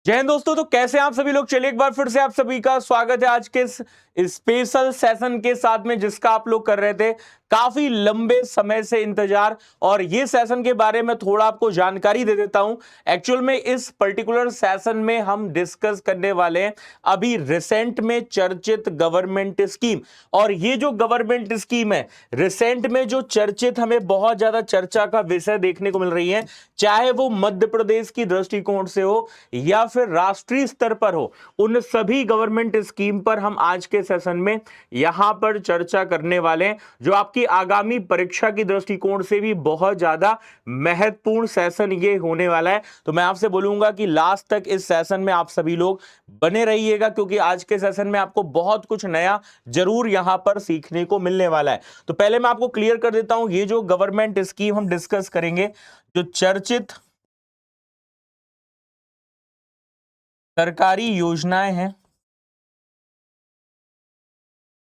जय हिंद दोस्तों। तो कैसे हैं आप सभी लोग। चलिए एक बार फिर से आप सभी का स्वागत है आज के इस स्पेशल सेशन के साथ में, जिसका आप लोग कर रहे थे काफी लंबे समय से इंतजार। और ये सेशन के बारे में थोड़ा आपको जानकारी दे देता हूं। एक्चुअल में इस पर्टिकुलर सेशन में हम डिस्कस करने वाले हैं अभी रिसेंट में चर्चित गवर्नमेंट स्कीम। और ये जो गवर्नमेंट स्कीम है रिसेंट में जो चर्चित, हमें बहुत ज्यादा चर्चा का विषय देखने को मिल रही है, चाहे वो मध्य प्रदेश की दृष्टिकोण से हो या फिर राष्ट्रीय स्तर पर हो, उन सभी गवर्नमेंट स्कीम पर हम आज के सेशन में यहां पर चर्चा करने वाले हैं, जो आपकी आगामी परीक्षा की दृष्टिकोण से भी बहुत ज्यादा महत्वपूर्ण सेशन ये होने वाला है। तो मैं आपसे बोलूंगा कि लास्ट तक इस सेशन में आप सभी लोग बने रहिएगा, क्योंकि आज के सेशन में आपको बहुत कुछ नया जरूर यहां पर सीखने को मिलने वाला है। तो पहले मैं आपको क्लियर कर देता हूं, ये जो गवर्नमेंट स्कीम हम डिस्कस करेंगे, जो चर्चित सरकारी योजनाएं हैं,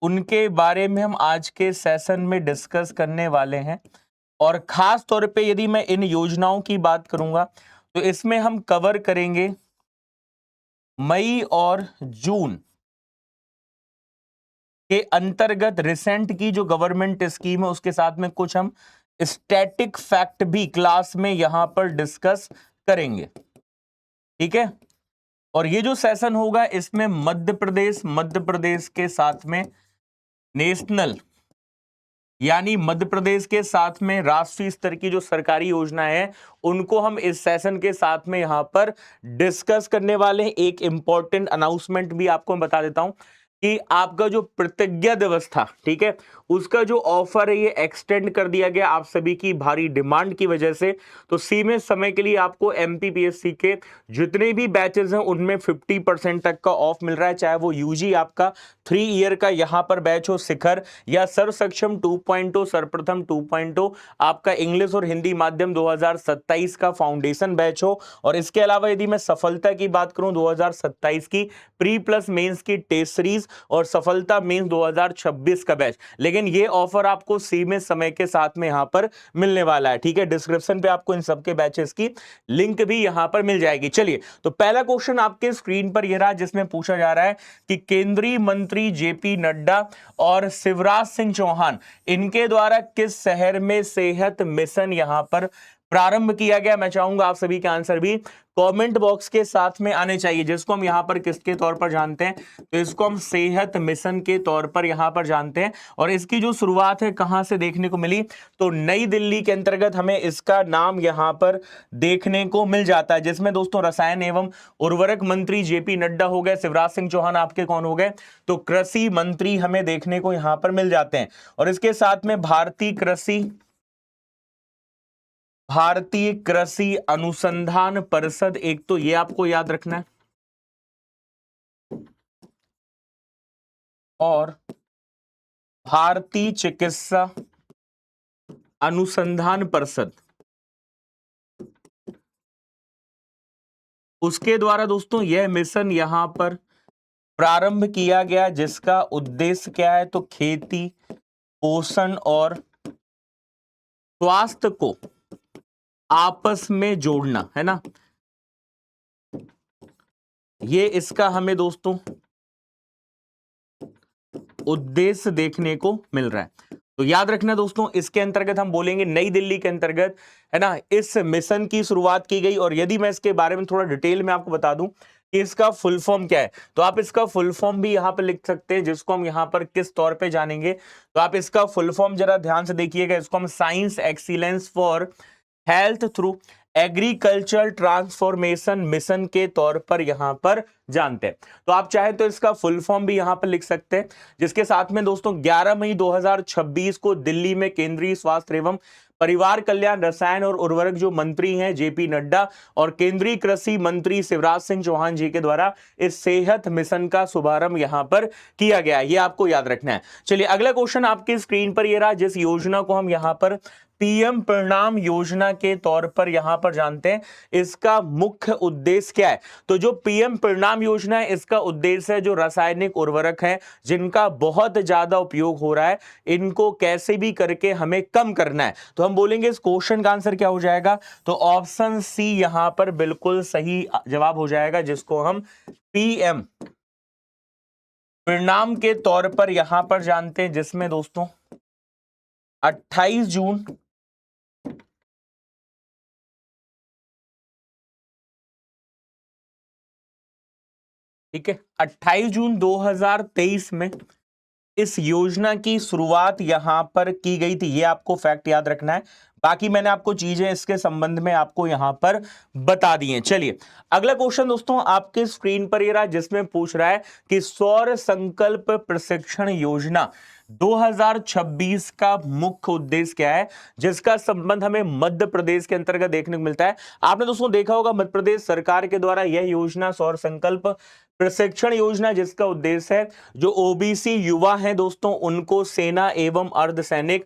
उनके बारे में हम आज के सेशन में डिस्कस करने वाले हैं। और खास तौर पे यदि मैं इन योजनाओं की बात करूंगा तो इसमें हम कवर करेंगे मई और जून के अंतर्गत रिसेंट की जो गवर्नमेंट स्कीम है, उसके साथ में कुछ हम स्टैटिक फैक्ट भी क्लास में यहां पर डिस्कस करेंगे। ठीक है। और ये जो सेशन होगा इसमें मध्य प्रदेश के साथ में नेशनल, यानी मध्य प्रदेश के साथ में राष्ट्रीय स्तर की जो सरकारी योजना है, उनको हम इस सेशन के साथ में यहां पर डिस्कस करने वाले हैं। एक इंपॉर्टेंट अनाउंसमेंट भी आपको मैं बता देता हूं कि आपका जो प्रतिज्ञा दिवस था, ठीक है, उसका जो ऑफर है ये एक्सटेंड कर दिया गया आप सभी की भारी डिमांड की वजह से। तो सीमित समय के लिए आपको एमपीपीएससी के जितने भी बैचेस हैं उनमें 50% तक का ऑफ मिल रहा है, चाहे वो यूजी आपका 3 ईयर का यहां पर बैच हो शिखर, या सर्व सक्षम 2.0 सर्वप्रथम 2.0 आपका इंग्लिश और हिंदी माध्यम 2027 का फाउंडेशन बैच हो। और इसके अलावा यदि मैं सफलता की बात करूं 2027 की प्री प्लस मेंस की टेस्ट सीरीज और सफलता मेंस 2026 का बैच। लेकिन ये ऑफर आपको सीमित समय के साथ में यहां पर मिलने वाला है। ठीक है, डिस्क्रिप्शन पे आपको इन सबके बैचेस की लिंक भी यहां पर मिल जाएगी। चलिए, तो पहला क्वेश्चन आपके स्क्रीन पर यह रहा, जिसमें पूछा जा रहा है कि केंद्रीय मंत्री जेपी नड्डा और शिवराज सिंह चौहान, इनके द्वारा किस शहर में सेहत मिशन यहां पर प्रारंभ किया गया। मैं चाहूंगा आप सभी के आंसर भी कमेंट बॉक्स के साथ में आने चाहिए, जिसको हम यहां पर किसके तौर पर जानते हैं, तो इसको हम सेहत मिशन के तौर पर यहां पर जानते हैं। और इसकी जो शुरुआत है कहां से देखने को मिली, तो नई दिल्ली के अंतर्गत हमें इसका नाम यहां पर देखने को मिल जाता है, जिसमें दोस्तों रसायन एवं उर्वरक मंत्री जेपी नड्डा हो गए, शिवराज सिंह चौहान आपके कौन हो गए, तो कृषि मंत्री हमें देखने को यहां पर मिल जाते हैं। और इसके साथ में भारतीय कृषि अनुसंधान परिषद, एक तो ये आपको याद रखना है, और भारतीय चिकित्सा अनुसंधान परिषद, उसके द्वारा दोस्तों यह मिशन यहां पर प्रारंभ किया गया, जिसका उद्देश्य क्या है, तो खेती, पोषण और स्वास्थ्य को आपस में जोड़ना है ना। ये इसका हमें दोस्तों उद्देश्य देखने को मिल रहा है। तो याद रखना दोस्तों, इसके अंतर्गत हम बोलेंगे नई दिल्ली के अंतर्गत, है ना, इस मिशन की शुरुआत की गई। और यदि मैं इसके बारे में थोड़ा डिटेल में आपको बता दूं कि इसका फुल फॉर्म क्या है, तो आप इसका फुल फॉर्म भी यहां पर लिख सकते हैं, जिसको हम यहां पर किस तौर पे जानेंगे, तो आप इसका फुल फॉर्म जरा ध्यान से देखिएगा। इसको हम science excellence for health through agriculture transformation mission के तौर पर यहां पर जानते हैं। तो आप चाहे तो इसका फुल फॉर्म भी यहां पर लिख सकते हैं, जिसके साथ में दोस्तों 11 मई 2026 को दिल्ली में केंद्रीय स्वास्थ्य एवं परिवार कल्याण, रसायन और उर्वरक जो मंत्री हैं जेपी नड्डा और केंद्रीय कृषि मंत्री शिवराज सिंह चौहान जी के द्वारा इस सेहत मिशन का शुभारंभ यहां पर किया गया। यह आपको याद रखना है। चलिए, अगला क्वेश्चन आपके स्क्रीन पर यह रहा, जिस योजना को हम यहां पर पीएम परिणाम योजना के तौर पर यहां पर जानते हैं इसका मुख्य उद्देश्य क्या है। तो जो पीएम परिणाम योजना है इसका उद्देश्य है जो रासायनिक उर्वरक हैं जिनका बहुत ज्यादा उपयोग हो रहा है इनको कैसे भी करके हमें कम करना है। तो हम बोलेंगे इस क्वेश्चन का आंसर क्या हो जाएगा, तो ऑप्शन सी यहां पर बिल्कुल सही जवाब हो जाएगा, जिसको हम पीएम परिणाम के तौर पर यहां पर जानते हैं, जिसमें दोस्तों 28 जून 28 जून 2023 में इस योजना की शुरुआत यहां पर की गई थी। ये आपको फैक्ट याद रखना है, बाकी मैंने आपको चीजें इसके संबंध में आपको यहां पर बता दी हैं। चलिए अगला क्वेश्चन दोस्तों आपके स्क्रीन पर ये रहा, जिसमें पूछ रहा है कि सौर संकल्प प्रशिक्षण योजना 2026 का मुख्य उद्देश्य क्या है, जिसका संबंध हमें मध्य प्रदेश के अंतर्गत देखने को मिलता है। आपने दोस्तों देखा होगा मध्य प्रदेश सरकार के द्वारा यह योजना सौर संकल्प प्रशिक्षण योजना, जिसका उद्देश्य है जो ओबीसी युवा हैं दोस्तों उनको सेना एवं अर्धसैनिक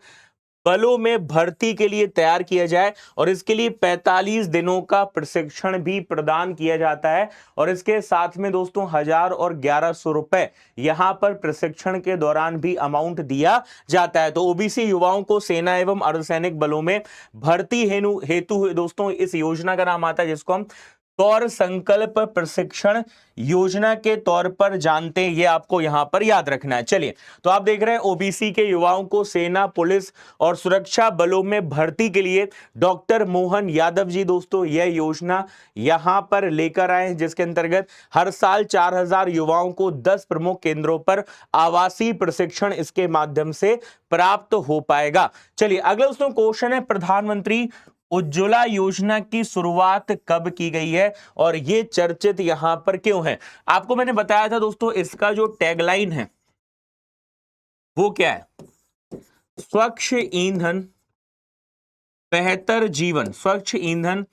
बलों में भर्ती के लिए तैयार किया जाए और इसके लिए 45 दिनों का प्रशिक्षण भी प्रदान किया जाता है और इसके साथ में दोस्तों 1000 और 1100 रुपए यहां पर प्रशिक्षण के दौरान भी अमाउंट दिया जाता है। तो ओबीसी युवाओं को सेना एवं अर्धसैनिक बलों में भर्ती हेतु दोस्तों इस योजना का नाम आता है, जिसको हम सौर संकल्प प्रशिक्षण योजना के तौर पर जानते हैं। ये आपको यहां पर याद रखना है। चलिए तो आप देख रहे हैं ओबीसी के युवाओं को सेना पुलिस और सुरक्षा बलों में भर्ती के लिए डॉक्टर मोहन यादव जी दोस्तों यह योजना यहां पर लेकर आए हैं, जिसके अंतर्गत हर साल 4000 युवाओं को 10 प्रमुख केंद्रों पर आवासीय प्रशिक्षण इसके माध्यम से प्राप्त हो पाएगा। चलिए अगला दोस्तों क्वेश्चन है प्रधानमंत्री उज्ज्वला योजना की शुरुआत कब की गई है और यह चर्चित यहां पर क्यों है। आपको मैंने बताया था दोस्तों इसका जो टैगलाइन है वो क्या है, स्वच्छ ईंधन बेहतर जीवन, स्वच्छ ईंधन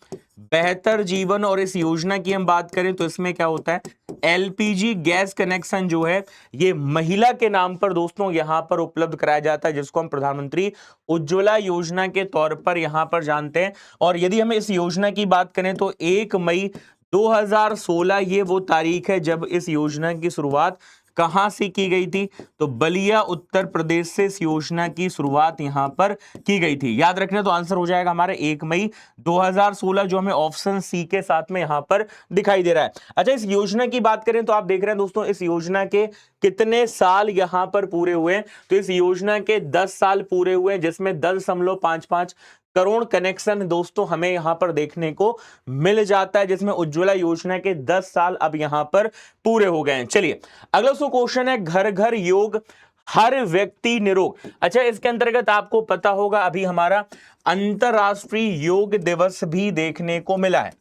बेहतर जीवन। और इस योजना की हम बात करें तो इसमें क्या होता है, एलपीजी गैस कनेक्शन जो है ये महिला के नाम पर दोस्तों यहां पर उपलब्ध कराया जाता है, जिसको हम प्रधानमंत्री उज्ज्वला योजना के तौर पर यहां पर जानते हैं। और यदि हम इस योजना की बात करें तो 1 मई 2016 ये वो तारीख है जब इस योजना की शुरुआत कहां से की गई थी, तो बलिया उत्तर प्रदेश से इस योजना की शुरुआत यहां पर की गई थी। याद रखना तो आंसर हो जाएगा हमारा 1 मई 2016, जो हमें ऑप्शन सी के साथ में यहां पर दिखाई दे रहा है। अच्छा इस योजना की बात करें तो आप देख रहे हैं दोस्तों इस योजना के कितने साल यहां पर पूरे हुए हैं, तो इस योजना के 10 साल पूरे हुए हैं, जिसमें 10.55 करोड़ कनेक्शन दोस्तों हमें यहां पर देखने को मिल जाता है, जिसमें उज्ज्वला योजना के 10 साल अब यहां पर पूरे हो गए हैं। चलिए अगला क्वेश्चन है घर घर योग हर व्यक्ति निरोग। अच्छा इसके अंतर्गत आपको पता होगा अभी हमारा अंतरराष्ट्रीय योग दिवस भी देखने को मिला है,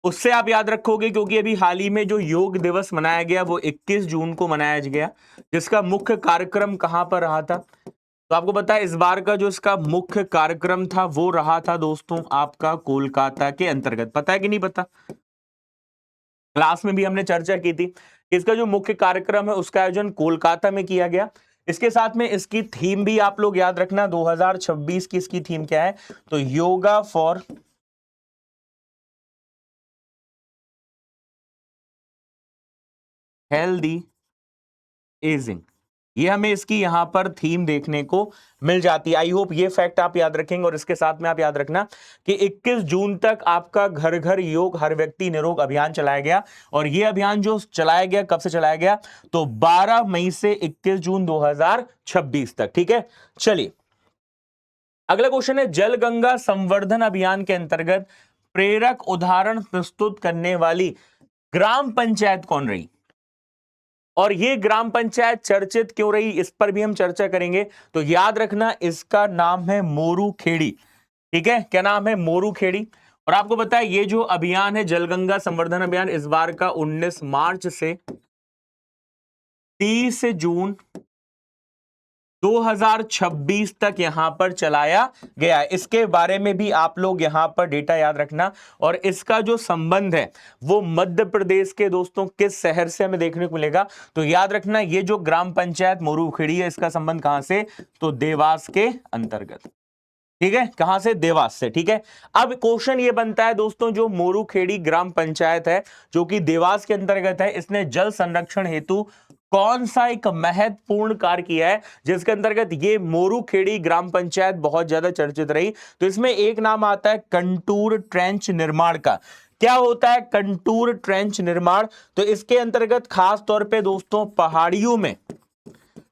उससे आप याद रखोगे क्योंकि अभी हाल ही में जो योग दिवस मनाया गया वो 21 जून को मनाया गया, जिसका मुख्य कार्यक्रम कहां पर रहा था, तो आपको पता है इस बार का जो इसका मुख्य कार्यक्रम था वो रहा था दोस्तों आपका कोलकाता के अंतर्गत। पता है कि नहीं पता, क्लास में भी हमने चर्चा की थी। इसका जो मुख्य कार्यक्रम है उसका आयोजन कोलकाता में किया गया। इसके साथ में इसकी थीम भी आप लोग याद रखना, 2026 की इसकी थीम क्या है, तो योगा फॉर हेल्दी एजिंग, ये हमें इसकी यहां पर थीम देखने को मिल जाती है। आई होप ये फैक्ट आप याद रखेंगे। और इसके साथ में आप याद रखना कि 21 जून तक आपका घर घर योग हर व्यक्ति निरोग अभियान चलाया गया, और ये अभियान जो चलाया गया कब से चलाया गया, तो 12 मई से 21 जून 2026 तक। ठीक है चलिए अगला क्वेश्चन है जल गंगा संवर्धन अभियान के अंतर्गत प्रेरक उदाहरण प्रस्तुत करने वाली ग्राम पंचायत कौन रही, और ये ग्राम पंचायत चर्चित क्यों रही इस पर भी हम चर्चा करेंगे। तो याद रखना इसका नाम है मोरू खेड़ी। ठीक है क्या नाम है, मोरू खेड़ी। और आपको पता है ये जो अभियान है जलगंगा संवर्धन अभियान इस बार का 19 मार्च से 30 जून 2026 तक यहां पर चलाया गया है। इसके बारे में भी आप लोग यहां पर डेटा याद रखना। और इसका जो संबंध है वो मध्य प्रदेश के दोस्तों किस शहर से हमें देखने को मिलेगा, तो याद रखना ये जो ग्राम पंचायत मोरू खेड़ी है इसका संबंध कहां से, तो देवास के अंतर्गत। ठीक है, कहां से? देवास से। ठीक है, अब क्वेश्चन ये बनता है दोस्तों, जो मोरूखेड़ी ग्राम पंचायत है जो कि देवास के अंतर्गत है, इसने जल संरक्षण हेतु कौन सा एक महत्वपूर्ण कार्य किया है जिसके अंतर्गत ये मोरूखेड़ी ग्राम पंचायत बहुत ज्यादा चर्चित रही? तो इसमें एक नाम आता है कंटूर ट्रेंच निर्माण का। क्या होता है कंटूर ट्रेंच निर्माण? तो इसके अंतर्गत खास तौर पे दोस्तों पहाड़ियों में,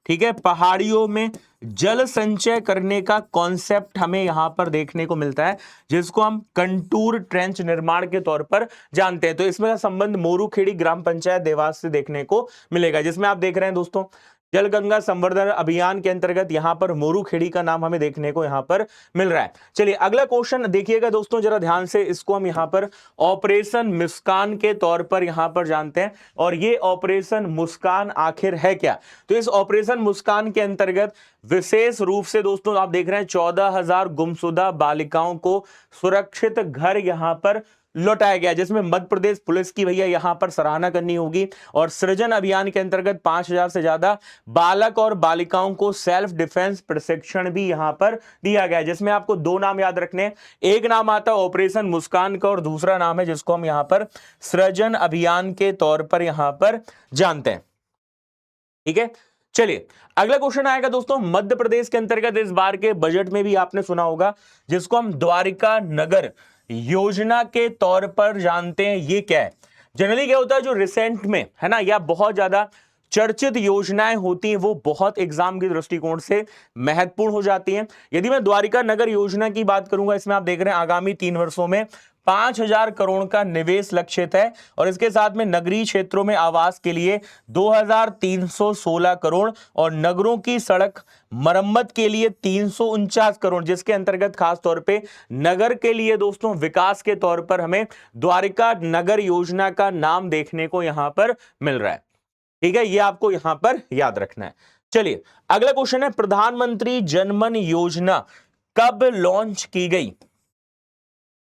ठीक है, पहाड़ियों में जल संचय करने का कॉन्सेप्ट हमें यहां पर देखने को मिलता है, जिसको हम कंटूर ट्रेंच निर्माण के तौर पर जानते हैं। तो इसमें संबंध मोरूखेड़ी ग्राम पंचायत देवास से देखने को मिलेगा, जिसमें आप देख रहे हैं दोस्तों जल गंगा संवर्धन अभियान के अंतर्गत यहां पर मोरूखेड़ी का नाम हमें देखने को यहां पर मिल रहा है। चलिए अगला क्वेश्चन देखिएगा दोस्तों जरा ध्यान से, इसको हम यहां पर ऑपरेशन मुस्कान के तौर पर यहां पर जानते हैं। और ये ऑपरेशन मुस्कान आखिर है क्या? तो इस ऑपरेशन मुस्कान के अंतर्गत विशेष रूप से दोस्तों आप देख रहे हैं 14,000 गुमशुदा बालिकाओं को सुरक्षित घर यहां पर लौटाया गया, जिसमें मध्य प्रदेश पुलिस की भैया यहां पर सराहना करनी होगी। और सृजन अभियान के अंतर्गत 5,000 से ज्यादा बालक और बालिकाओं को सेल्फ डिफेंस प्रशिक्षण भी यहां पर दिया गया, जिसमें आपको दो नाम याद रखने हैं। एक नाम आता है ऑपरेशन मुस्कान का और दूसरा नाम है जिसको हम यहां पर सृजन अभियान के तौर पर यहां पर जानते हैं। ठीक है, चलिए अगला क्वेश्चन आएगा दोस्तों मध्य प्रदेश के अंतर्गत इस बार के बजट में भी आपने सुना होगा, जिसको हम द्वारिका नगर योजना के तौर पर जानते हैं। ये क्या है? जनरली क्या होता है जो रिसेंट में है ना या बहुत ज्यादा चर्चित योजनाएं होती हैं वो बहुत एग्जाम के दृष्टिकोण से महत्वपूर्ण हो जाती हैं। यदि मैं द्वारिका नगर योजना की बात करूंगा, इसमें आप देख रहे हैं आगामी 3 वर्षों में 5,000 करोड़ का निवेश लक्षित है और इसके साथ में नगरीय क्षेत्रों में आवास के लिए 2,316 करोड़ और नगरों की सड़क मरम्मत के लिए 349 करोड़, जिसके अंतर्गत खास तौर पे नगर के लिए दोस्तों विकास के तौर पर हमें द्वारिका नगर योजना का नाम देखने को यहां पर मिल रहा है। ठीक है, ये आपको यहां पर याद रखना है। चलिए अगला क्वेश्चन है प्रधानमंत्री जनमन योजना कब लॉन्च की गई?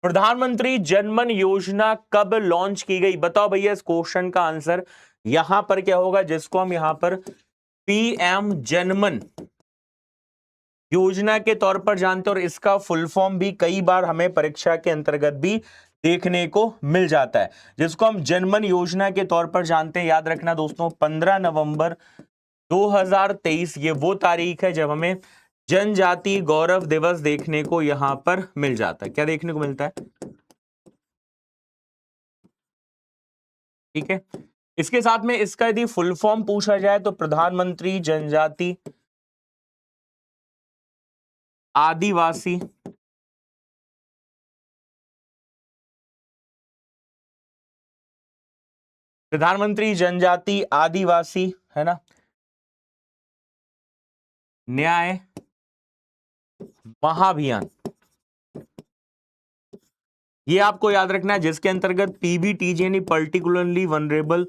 प्रधानमंत्री जनमन योजना कब लॉन्च की गई? बताओ भैया इस क्वेश्चन का आंसर यहां पर क्या होगा, जिसको हम यहां पर पीएम जनमन योजना के तौर पर जानते हैं। और इसका फुल फॉर्म भी कई बार हमें परीक्षा के अंतर्गत भी देखने को मिल जाता है, जिसको हम जनमन योजना के तौर पर जानते हैं। याद रखना दोस्तों 15 नवंबर 2023 ये वो तारीख है जब हमें जनजाति गौरव दिवस देखने को यहां पर मिल जाता है। क्या देखने को मिलता है? ठीक है, इसके साथ में इसका यदि फुल फॉर्म पूछा जाए तो प्रधानमंत्री जनजाति आदिवासी प्रधानमंत्री जनजाति आदिवासी है ना न्याय महाअभियान, ये आपको याद रखना है, जिसके अंतर्गत पीबीटीजे यानी पर्टिकुलरली वनरेबल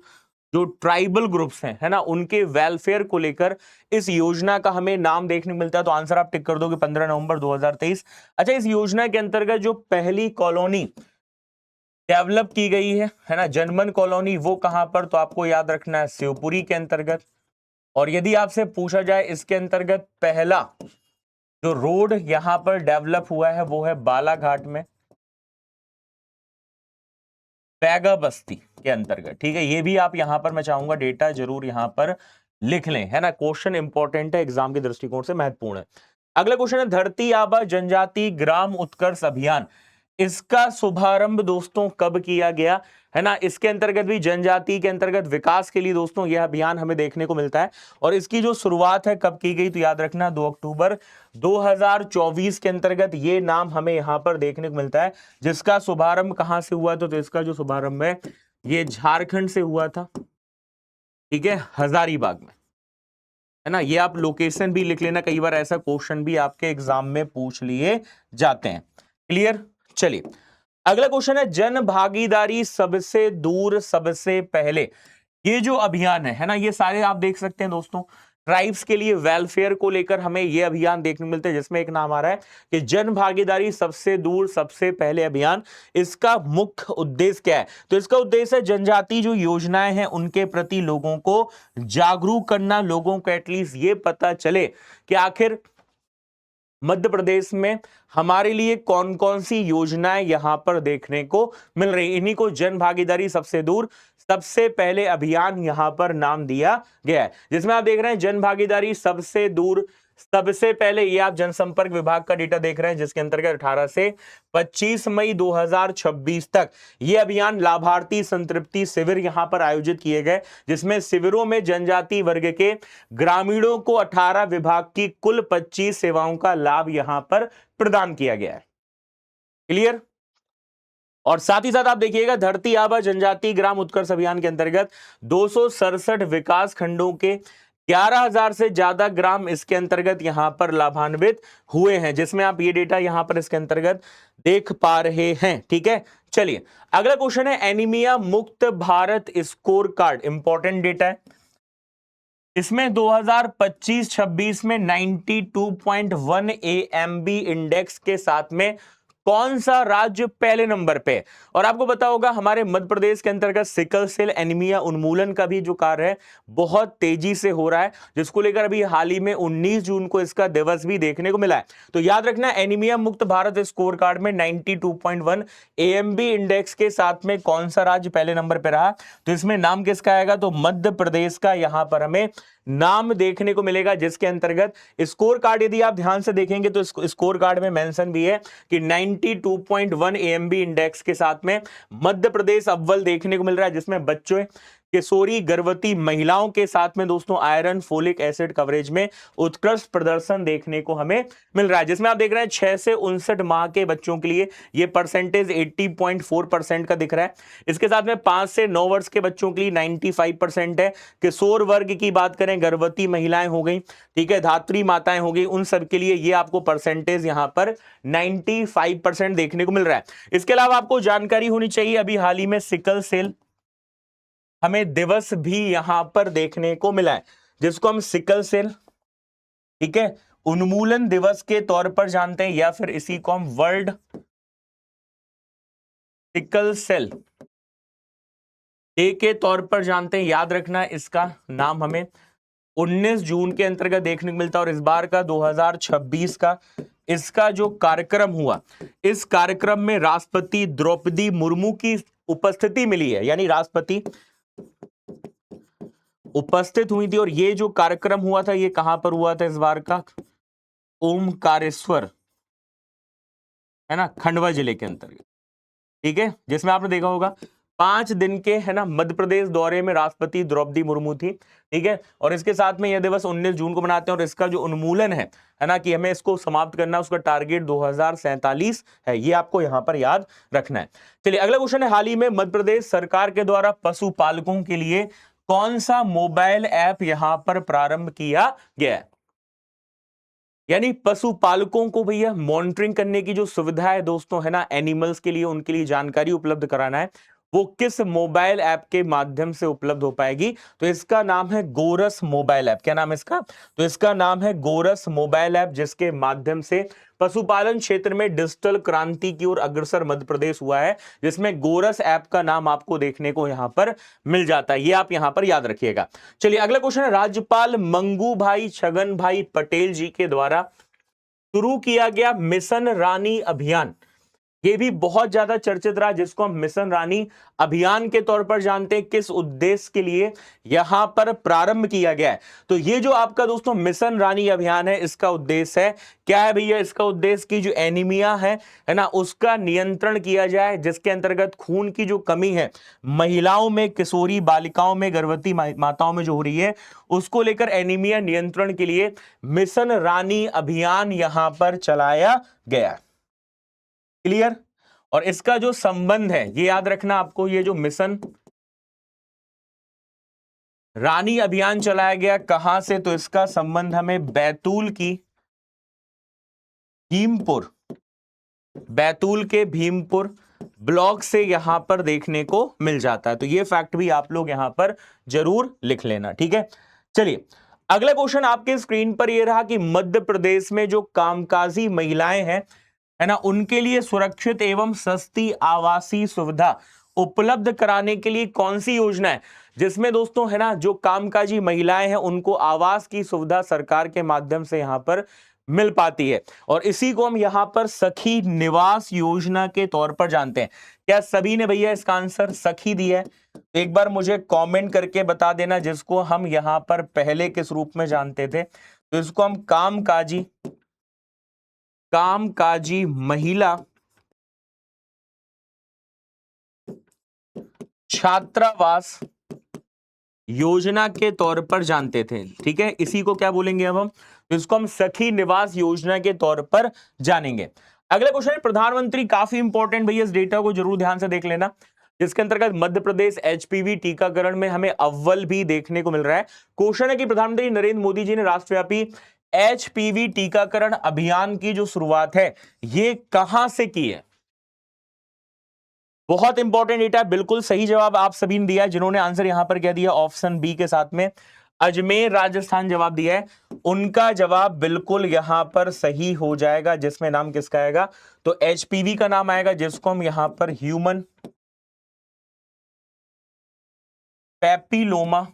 जो ट्राइबल ग्रुप्स हैं है ना उनके वेलफेयर को लेकर इस योजना का हमें नाम देखने को मिलता है। तो आंसर आप टिक कर दोगे 15 नवंबर 2023। अच्छा, इस योजना के अंतर्गत जो पहली कॉलोनी डेवलप की गई है ना जनमन कॉलोनी, वो कहां पर? तो आपको याद रखना है शिवपुरी के अंतर्गत। और यदि आपसे पूछा जाए इसके अंतर्गत पहला जो रोड यहां पर डेवलप हुआ है वो है बालाघाट में पैगा बस्ती के अंतर्गत। ठीक है, ये भी आप यहां पर मैं चाहूंगा डेटा जरूर यहां पर लिख लें, है ना, क्वेश्चन इंपॉर्टेंट है, एग्जाम के दृष्टिकोण से महत्वपूर्ण है। अगला क्वेश्चन है धरती आबा जनजाति ग्राम उत्कर्ष अभियान, इसका शुभारंभ दोस्तों कब किया गया? है ना, इसके अंतर्गत भी जनजाति के अंतर्गत विकास के लिए दोस्तों यह अभियान हमें देखने को मिलता है। और इसकी जो शुरुआत है कब की गई? तो याद रखना 2 अक्टूबर 2024 के अंतर्गत ये नाम हमें यहां पर देखने को मिलता है, जिसका शुभारंभ कहां से हुआ? तो इसका जो शुभारंभ है ये झारखंड से हुआ था। ठीक है, हजारीबाग में, है ना, ये आप लोकेशन भी लिख लेना, कई बार ऐसा क्वेश्चन भी आपके एग्जाम में पूछ लिए जाते हैं। क्लियर? चलिए अगला क्वेश्चन है जन भागीदारी सबसे दूर सबसे पहले, ये जो अभियान है ना, ये सारे आप देख सकते हैं दोस्तों ट्राइब्स के लिए वेलफेयर को लेकर हमें ये अभियान देखने को मिलते हैं, जिसमें एक नाम आ रहा है कि जन भागीदारी सबसे दूर सबसे पहले अभियान। इसका मुख्य उद्देश्य क्या है? तो इसका उद्देश्य है जनजाति जो योजनाएं हैं उनके प्रति लोगों को जागरूक करना, लोगों को एटलीस्ट ये पता चले कि आखिर मध्य प्रदेश में हमारे लिए कौन कौन सी योजनाएं यहां पर देखने को मिल रही, इन्हीं को जन भागीदारी सबसे दूर सबसे पहले अभियान यहां पर नाम दिया गया है, जिसमें आप देख रहे हैं जन भागीदारी सबसे दूर सबसे पहले। ये आप जनसंपर्क विभाग का डेटा देख रहे हैं, जिसके अंतर्गत 18 से 25 मई 2026 तक ये अभियान लाभार्थी संतृप्ति शिविर यहां पर आयोजित किए गए, जिसमें शिविरों में जनजाति वर्ग के ग्रामीणों को 18 विभाग की कुल 25 सेवाओं का लाभ यहां पर प्रदान किया गया है। क्लियर? और साथ ही साथ आप देखिएगा धरती आबा जनजाति ग्राम उत्कर्ष अभियान के अंतर्गत 267 विकास खंडों के 11,000 से ज्यादा ग्राम इसके अंतर्गत यहां पर लाभान्वित हुए हैं, जिसमें आप ये डेटा यहां पर इसके अंतर्गत देख पा रहे हैं। ठीक है, चलिए अगला क्वेश्चन है एनीमिया मुक्त Bharat score card, important data है। इसमें 2025-26 में 92.1 AMB इंडेक्स के साथ में कौन सा राज्य पहले नंबर पे? और आपको पता होगा हमारे मध्य प्रदेश के अंतर्गत सिकल सेल एनीमिया उन्मूलन का भी जो कार्य है बहुत तेजी से हो रहा है, जिसको लेकर अभी हाल ही में 19 जून को इसका दिवस भी देखने को मिला है। तो याद रखना एनीमिया मुक्त भारत स्कोर कार्ड में 92.1 AMB इंडेक्स के साथ में कौन सा राज्य पहले नंबर पे रहा, तो इसमें नाम किसका आएगा? तो मध्य प्रदेश का यहां पर हमें नाम देखने को मिलेगा, जिसके अंतर्गत स्कोर कार्ड यदि आप ध्यान से देखेंगे तो स्कोर कार्ड में मेंशन भी है कि 92.1 AMB इंडेक्स के साथ में मध्य प्रदेश अव्वल देखने को मिल रहा है, जिसमें बच्चों किशोरी गर्भवती महिलाओं के साथ में दोस्तों आयरन फोलिक एसिड कवरेज में उत्कृष्ट प्रदर्शन देखने को हमें मिल रहा है, जिसमें आप देख रहे हैं 6 से 59 माह के बच्चों के लिए ये परसेंटेज 80.4% का दिख रहा है। इसके साथ में 5 से 9 वर्ष के बच्चों के लिए 95% है। किशोर वर्ग की बात करें, गर्भवती महिलाएं हो गई, ठीक है, धात्री माताएं हो गई, उन सब के लिए ये आपको परसेंटेज यहां पर 95% देखने को मिल रहा है। इसके अलावा आपको जानकारी होनी चाहिए अभी हाल ही में सिकल सेल हमें दिवस भी यहां पर देखने को मिला है, जिसको हम सिकल सेल, ठीक है, उन्मूलन दिवस के तौर पर जानते हैं, या फिर इसी को हम वर्ल्ड सिकल सेल डे के तौर पर जानते हैं। याद रखना इसका नाम हमें 19 जून के अंतर्गत देखने को मिलता है। और इस बार का 2026 का इसका जो कार्यक्रम हुआ, इस कार्यक्रम में राष्ट्रपति द्रौपदी मुर्मू की उपस्थिति मिली है, यानी राष्ट्रपति उपस्थित हुई थी। और ये जो कार्यक्रम हुआ था ये कहां पर हुआ था इस बार का? ओमकारेश्वर, है ना, खंडवा जिले के अंतर्गत, ठीक है, जिसमें आपने देखा होगा 5 दिन के, है ना, मध्य प्रदेश दौरे में राष्ट्रपति द्रौपदी मुर्मू थी, ठीक है। और इसके साथ में यह दिवस 19 जून को मनाते हैं, और इसका जो उन्मूलन है ना, कि हमें इसको समाप्त करना, उसका टारगेट 2047 है, ये आपको यहां पर याद रखना है। चलिए अगला क्वेश्चन है, हाल ही में मध्य प्रदेश सरकार के द्वारा पशुपालकों के लिए कौन सा मोबाइल ऐप यहां पर प्रारंभ किया गया है? यानी पशुपालकों को भैया मॉनिटरिंग करने की जो सुविधा है दोस्तों, है ना, एनिमल्स के लिए, उनके लिए जानकारी उपलब्ध कराना है, वो किस मोबाइल ऐप के माध्यम से उपलब्ध हो पाएगी? तो इसका नाम है गोरस मोबाइल ऐप। क्या नाम है इसका? तो इसका नाम है गोरस मोबाइल ऐप, जिसके माध्यम से पशुपालन क्षेत्र में डिजिटल क्रांति की ओर अग्रसर मध्य प्रदेश हुआ है, जिसमें गोरस ऐप का नाम आपको देखने को यहां पर मिल जाता है, ये आप यहां पर याद रखिएगा। चलिए अगला क्वेश्चन है, राज्यपाल मंगू भाई छगन भाई पटेल जी के द्वारा शुरू किया गया मिशन रानी अभियान, ये भी बहुत ज्यादा चर्चित रहा, जिसको हम मिशन रानी अभियान के तौर पर जानते हैं, किस उद्देश्य के लिए यहां पर प्रारंभ किया गया है? तो ये जो आपका दोस्तों मिशन रानी अभियान है, इसका उद्देश्य है क्या है भैया? इसका उद्देश्य की जो एनीमिया है ना, उसका नियंत्रण किया जाए, जिसके अंतर्गत खून की जो कमी है महिलाओं में, किशोरी बालिकाओं में, गर्भवती माताओं में जो हो रही है, उसको लेकर एनीमिया नियंत्रण के लिए मिशन रानी अभियान यहां पर चलाया गया। क्लियर? और इसका जो संबंध है ये याद रखना आपको, ये जो मिशन रानी अभियान चलाया गया कहां से? तो इसका संबंध हमें बैतूल की भीमपुर, बैतूल के भीमपुर ब्लॉक से यहां पर देखने को मिल जाता है। तो ये फैक्ट भी आप लोग यहां पर जरूर लिख लेना, ठीक है। चलिए अगला क्वेश्चन आपके स्क्रीन पर यह रहा कि मध्य प्रदेश में जो कामकाजी महिलाएं हैं, है ना, उनके लिए सुरक्षित एवं सस्ती आवासीय सुविधा उपलब्ध कराने के लिए कौन सी योजना है, जिसमें दोस्तों, है ना, जो कामकाजी महिलाएं हैं उनको आवास की सुविधा सरकार के माध्यम से यहां पर मिल पाती है। और इसी को हम यहां पर सखी निवास योजना के तौर पर जानते हैं। क्या सभी ने भैया इसका आंसर सखी दिया है? एक बार मुझे कमेंट करके बता देना, जिसको हम यहां पर पहले किस रूप में जानते थे। तो इसको हम कामकाजी महिला छात्रावास योजना के तौर पर जानते थे। ठीक है, इसी को क्या बोलेंगे अब हम? तो इसको हम सखी निवास योजना के तौर पर जानेंगे। अगला क्वेश्चन है प्रधानमंत्री, काफी इंपॉर्टेंट भैया, इस डेटा को जरूर ध्यान से देख लेना, जिसके अंतर्गत मध्य प्रदेश एचपीवी टीकाकरण में हमें अव्वल भी देखने को मिल रहा है। क्वेश्चन है कि प्रधानमंत्री नरेंद्र मोदी जी ने राष्ट्रव्यापी एचपीवी टीकाकरण अभियान की जो शुरुआत है ये कहां से की है? बहुत इंपॉर्टेंट डेटा, बिल्कुल सही जवाब आप सभी ने दिया। जिन्होंने आंसर यहां पर क्या दिया ऑप्शन बी के साथ में अजमेर राजस्थान जवाब दिया है, उनका जवाब बिल्कुल यहां पर सही हो जाएगा। जिसमें नाम किसका आएगा? तो एचपीवी का नाम आएगा, जिसको हम यहां पर ह्यूमन पैपिलोमा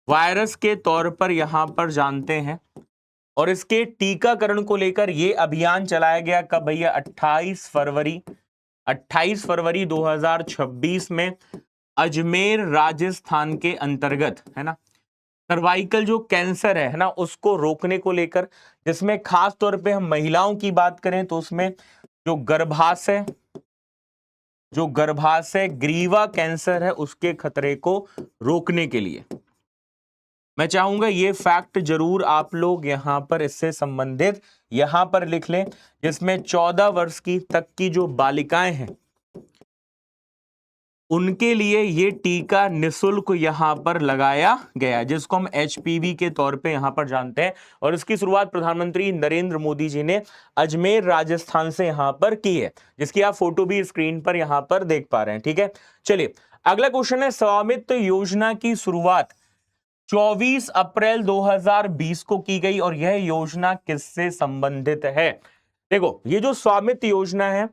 वायरस के तौर पर यहां पर जानते हैं। और इसके टीकाकरण को लेकर यह अभियान चलाया गया कब भैया? 28 फरवरी 2026 में अजमेर राजस्थान के अंतर्गत, है ना, सर्वाइकल जो कैंसर है ना, उसको रोकने को लेकर, जिसमें खास तौर पे हम महिलाओं की बात करें तो उसमें जो गर्भाशय ग्रीवा कैंसर है उसके खतरे को रोकने के लिए। मैं चाहूंगा ये फैक्ट जरूर आप लोग यहां पर इससे संबंधित यहां पर लिख लें, जिसमें 14 वर्ष की तक की जो बालिकाएं हैं उनके लिए ये टीका निशुल्क यहां पर लगाया गया, जिसको हम एचपीवी के तौर पे यहां पर जानते हैं। और इसकी शुरुआत प्रधानमंत्री नरेंद्र मोदी जी ने अजमेर राजस्थान से यहां पर की है, जिसकी आप फोटो भी स्क्रीन पर यहां पर देख पा रहे हैं। ठीक है, चलिए अगला क्वेश्चन है, स्वामित्व योजना की शुरुआत 24 अप्रैल 2020 को की गई और यह योजना किससे संबंधित है? देखो, ये जो स्वामित्व योजना है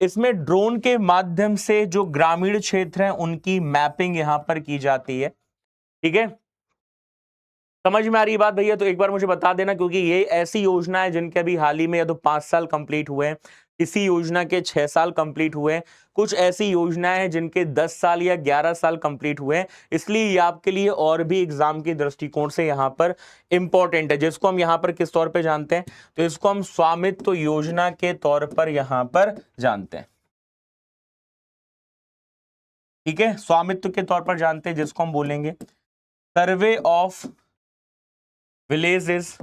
इसमें ड्रोन के माध्यम से जो ग्रामीण क्षेत्र हैं उनकी मैपिंग यहां पर की जाती है। ठीक है, समझ में आ रही बात भैया? तो एक बार मुझे बता देना, क्योंकि ये ऐसी योजना है जिनके अभी हाल ही में या तो 5 साल कंप्लीट हुए हैं, किसी योजना के 6 साल कंप्लीट हुए हैं, कुछ ऐसी योजनाएं हैं जिनके 10 साल या 11 साल कंप्लीट हुए हैं। इसलिए ये आपके लिए और भी एग्जाम के दृष्टिकोण से यहां पर इंपॉर्टेंट है, जिसको हम यहां पर किस तौर पे जानते हैं? तो इसको हम स्वामित्व योजना के तौर पर यहां पर जानते हैं। ठीक है, स्वामित्व के तौर पर जानते हैं, जिसको हम बोलेंगे survey of villages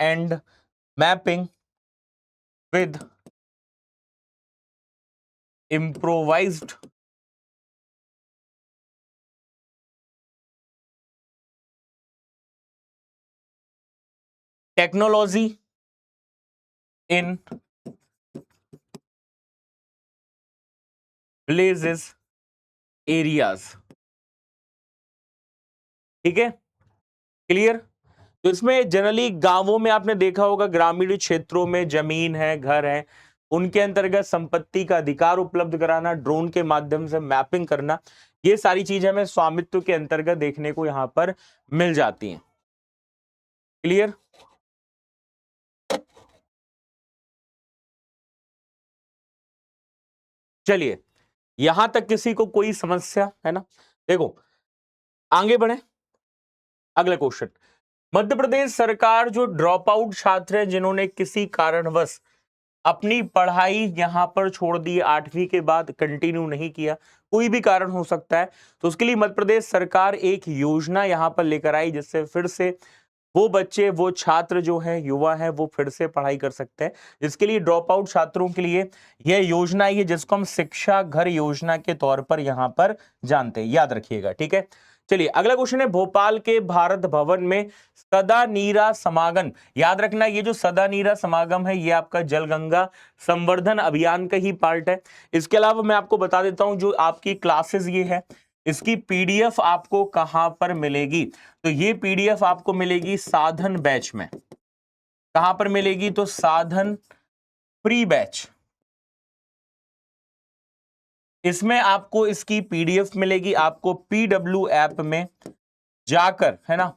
and mapping with improvised technology in villages areas। ठीक है, क्लियर? तो इसमें जनरली गांवों में आपने देखा होगा, ग्रामीण क्षेत्रों में जमीन है, घर है, उनके अंतर्गत संपत्ति का अधिकार उपलब्ध कराना, ड्रोन के माध्यम से मैपिंग करना, ये सारी चीजें हमें स्वामित्व के अंतर्गत देखने को यहां पर मिल जाती हैं। क्लियर? चलिए, यहां तक किसी को कोई समस्या है ना? देखो आगे बढ़े, अगला क्वेश्चन, मध्य प्रदेश सरकार जो ड्रॉप आउट छात्र हैं जिन्होंने किसी कारणवश अपनी पढ़ाई यहां पर छोड़ दी, 8वीं के बाद कंटिन्यू नहीं किया, कोई भी कारण हो सकता है, तो उसके लिए मध्य प्रदेश सरकार एक योजना यहां पर लेकर आई, जिससे फिर से वो बच्चे, वो छात्र जो है, युवा है, वो फिर से पढ़ाई कर सकते हैं। जिसके लिए ड्रॉप आउट छात्रों के लिए यह योजना आई है, जिसको हम शिक्षा घर योजना के तौर पर यहां पर जानते हैं, याद रखिएगा। ठीक है, चलिए अगला क्वेश्चन है, भोपाल के भारत भवन में सदा नीरा समागम, याद रखना ये जो सदा नीरा समागम है ये आपका जलगंगा संवर्धन अभियान का ही पार्ट है। इसके अलावा मैं आपको बता देता हूं, जो आपकी क्लासेस ये है इसकी पीडीएफ आपको कहां पर मिलेगी? तो ये पीडीएफ आपको मिलेगी साधन बैच में। कहां पर मिलेगी? तो साधन प्री बैच, इसमें आपको इसकी पीडीएफ मिलेगी, आपको पीडब्ल्यू ऐप में जाकर, है ना,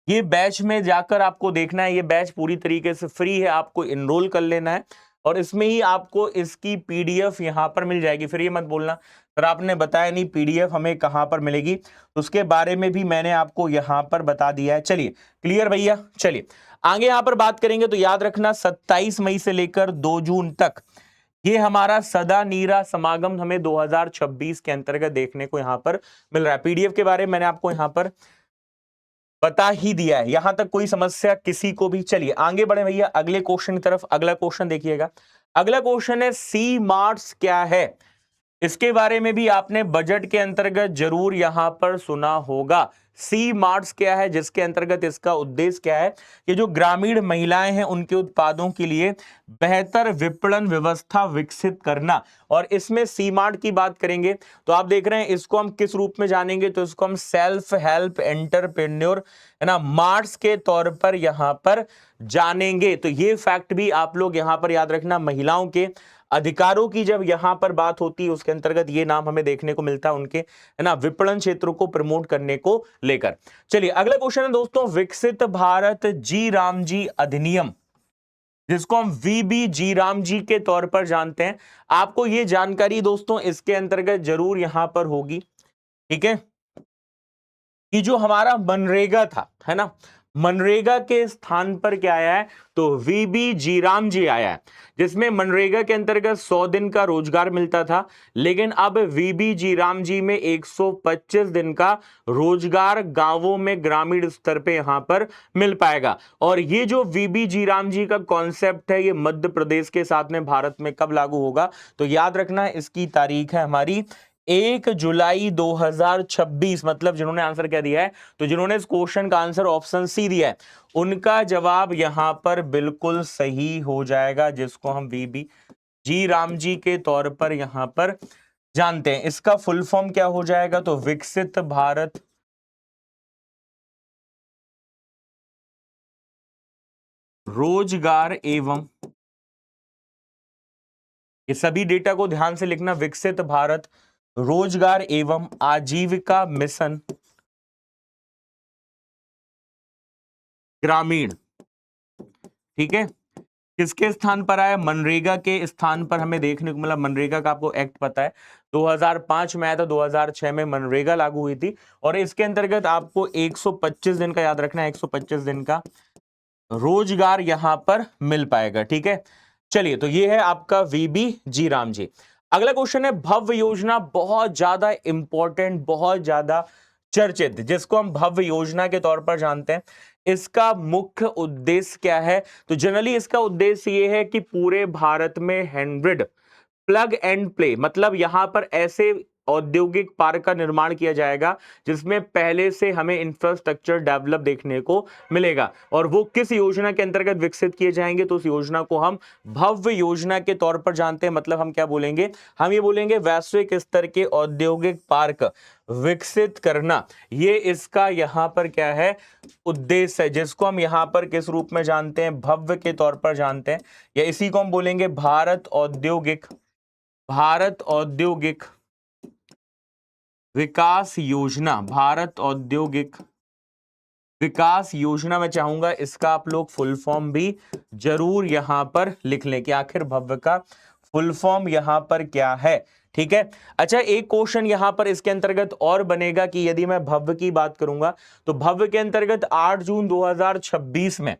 ये बैच में जाकर आपको देखना है। ये बैच पूरी तरीके से फ्री है, आपको इनरोल कर लेना है और इसमें ही आपको इसकी पीडीएफ यहां पर मिल जाएगी। फिर ये मत बोलना सर आपने बताया नहीं पीडीएफ हमें कहां पर मिलेगी, तो उसके बारे में भी मैंने आपको यहां पर बता दिया है। चलिए क्लियर भैया। चलिए आगे यहां पर बात करेंगे, तो याद रखना 27 मई से लेकर 2 जून तक ये हमारा सदा नीरा समागम हमें 2026 के अंतर्गत देखने को यहां पर मिल रहा है। पीडीएफ के बारे में मैंने आपको यहां पर बता ही दिया है, यहां तक कोई समस्या किसी को भी। चलिए आगे बढ़े भैया अगले क्वेश्चन की तरफ। अगला क्वेश्चन देखिएगा, अगला क्वेश्चन है सी मार्ट्स क्या है। इसके बारे में भी आपने बजट के अंतर्गत जरूर यहां पर सुना होगा। सी मार्ट्स क्या है, जिसके अंतर्गत इसका उद्देश्य क्या है कि जो ग्रामीण महिलाएं हैं उनके उत्पादों के लिए बेहतर विपणन व्यवस्था विकसित करना। और इसमें सी मार्ट की बात करेंगे तो आप देख रहे हैं इसको हम किस रूप में जानेंगे, तो इसको हम सेल्फ हेल्प एंटरप्रेन्योर, है ना, मार्ट्स के तौर पर यहां पर जानेंगे। तो ये फैक्ट भी आप लोग यहां पर याद रखना। महिलाओं के अधिकारों की जब यहां पर बात होती है उसके अंतर्गत ये नाम हमें देखने को मिलता है उनके, है ना, विपणन क्षेत्रों को प्रमोट करने को लेकर। चलिए अगला क्वेश्चन है दोस्तों, विकसित भारत जी राम जी अधिनियम, जिसको हम वीबी जी राम जी के तौर पर जानते हैं। आपको ये जानकारी दोस्तों इसके अंतर्गत जरूर यहां पर होगी, ठीक है, कि जो हमारा मनरेगा था, है ना, मनरेगा के स्थान पर क्या आया है, तो वीबी जी राम जी आया है, जिसमें मनरेगा के अंतर्गत 100 दिन का रोजगार मिलता था, लेकिन अब वीबी जी राम जी में 125 दिन का रोजगार गांवों में ग्रामीण स्तर पे यहां पर मिल पाएगा। और ये जो वीबी जी राम जी का कॉन्सेप्ट है, ये मध्य प्रदेश के साथ में भारत में कब लागू होगा, तो याद रखना इसकी तारीख है हमारी 1 जुलाई 2026। मतलब जिन्होंने आंसर क्या दिया है, तो जिन्होंने इस क्वेश्चन का आंसर ऑप्शन सी दिया है उनका जवाब यहां पर बिल्कुल सही हो जाएगा, जिसको हम वीबी जी राम जी के तौर पर यहां पर जानते हैं। इसका फुल फॉर्म क्या हो जाएगा, तो विकसित भारत रोजगार एवं, ये सभी डेटा को ध्यान से लिखना, विकसित भारत रोजगार एवं आजीविका मिशन ग्रामीण, ठीक है, किसके स्थान पर आया, मनरेगा के स्थान पर हमें देखने को मिला। मनरेगा का आपको एक्ट पता है 2005 में आया था, 2006 में मनरेगा लागू हुई थी और इसके अंतर्गत आपको 125 दिन का याद रखना है, 125 दिन का रोजगार यहां पर मिल पाएगा, ठीक है। चलिए तो ये है आपका वीबी जी राम जी। अगला क्वेश्चन है भव्य योजना, बहुत ज्यादा इंपॉर्टेंट, बहुत ज्यादा चर्चित, जिसको हम भव्य योजना के तौर पर जानते हैं। इसका मुख्य उद्देश्य क्या है, तो जनरली इसका उद्देश्य यह है कि पूरे भारत में 100 प्लग एंड प्ले, मतलब यहां पर ऐसे औद्योगिक पार्क का निर्माण किया जाएगा जिसमें पहले से हमें इंफ्रास्ट्रक्चर डेवलप देखने को मिलेगा। और वो किस योजना के अंतर्गत विकसित किए जाएंगे, तो उस योजना को हम भव्य योजना के तौर पर जानते हैं। मतलब हम क्या बोलेंगे, हम ये बोलेंगे वैश्विक स्तर के औद्योगिक पार्क विकसित करना, ये इसका यहां पर क्या है, उद्देश्य है, जिसको हम यहां पर किस रूप में जानते हैं, भव्य के तौर पर जानते हैं, या इसी को हम बोलेंगे भारत औद्योगिक विकास योजना। भारत औद्योगिक विकास योजना मैं चाहूंगा इसका आप लोग फुल फॉर्म भी जरूर यहां पर लिख लें कि आखिर भव्य का फुल फॉर्म यहां पर क्या है, ठीक है। अच्छा एक क्वेश्चन यहां पर इसके अंतर्गत और बनेगा कि यदि मैं भव्य की बात करूंगा तो भव्य के अंतर्गत 8 जून 2026 में,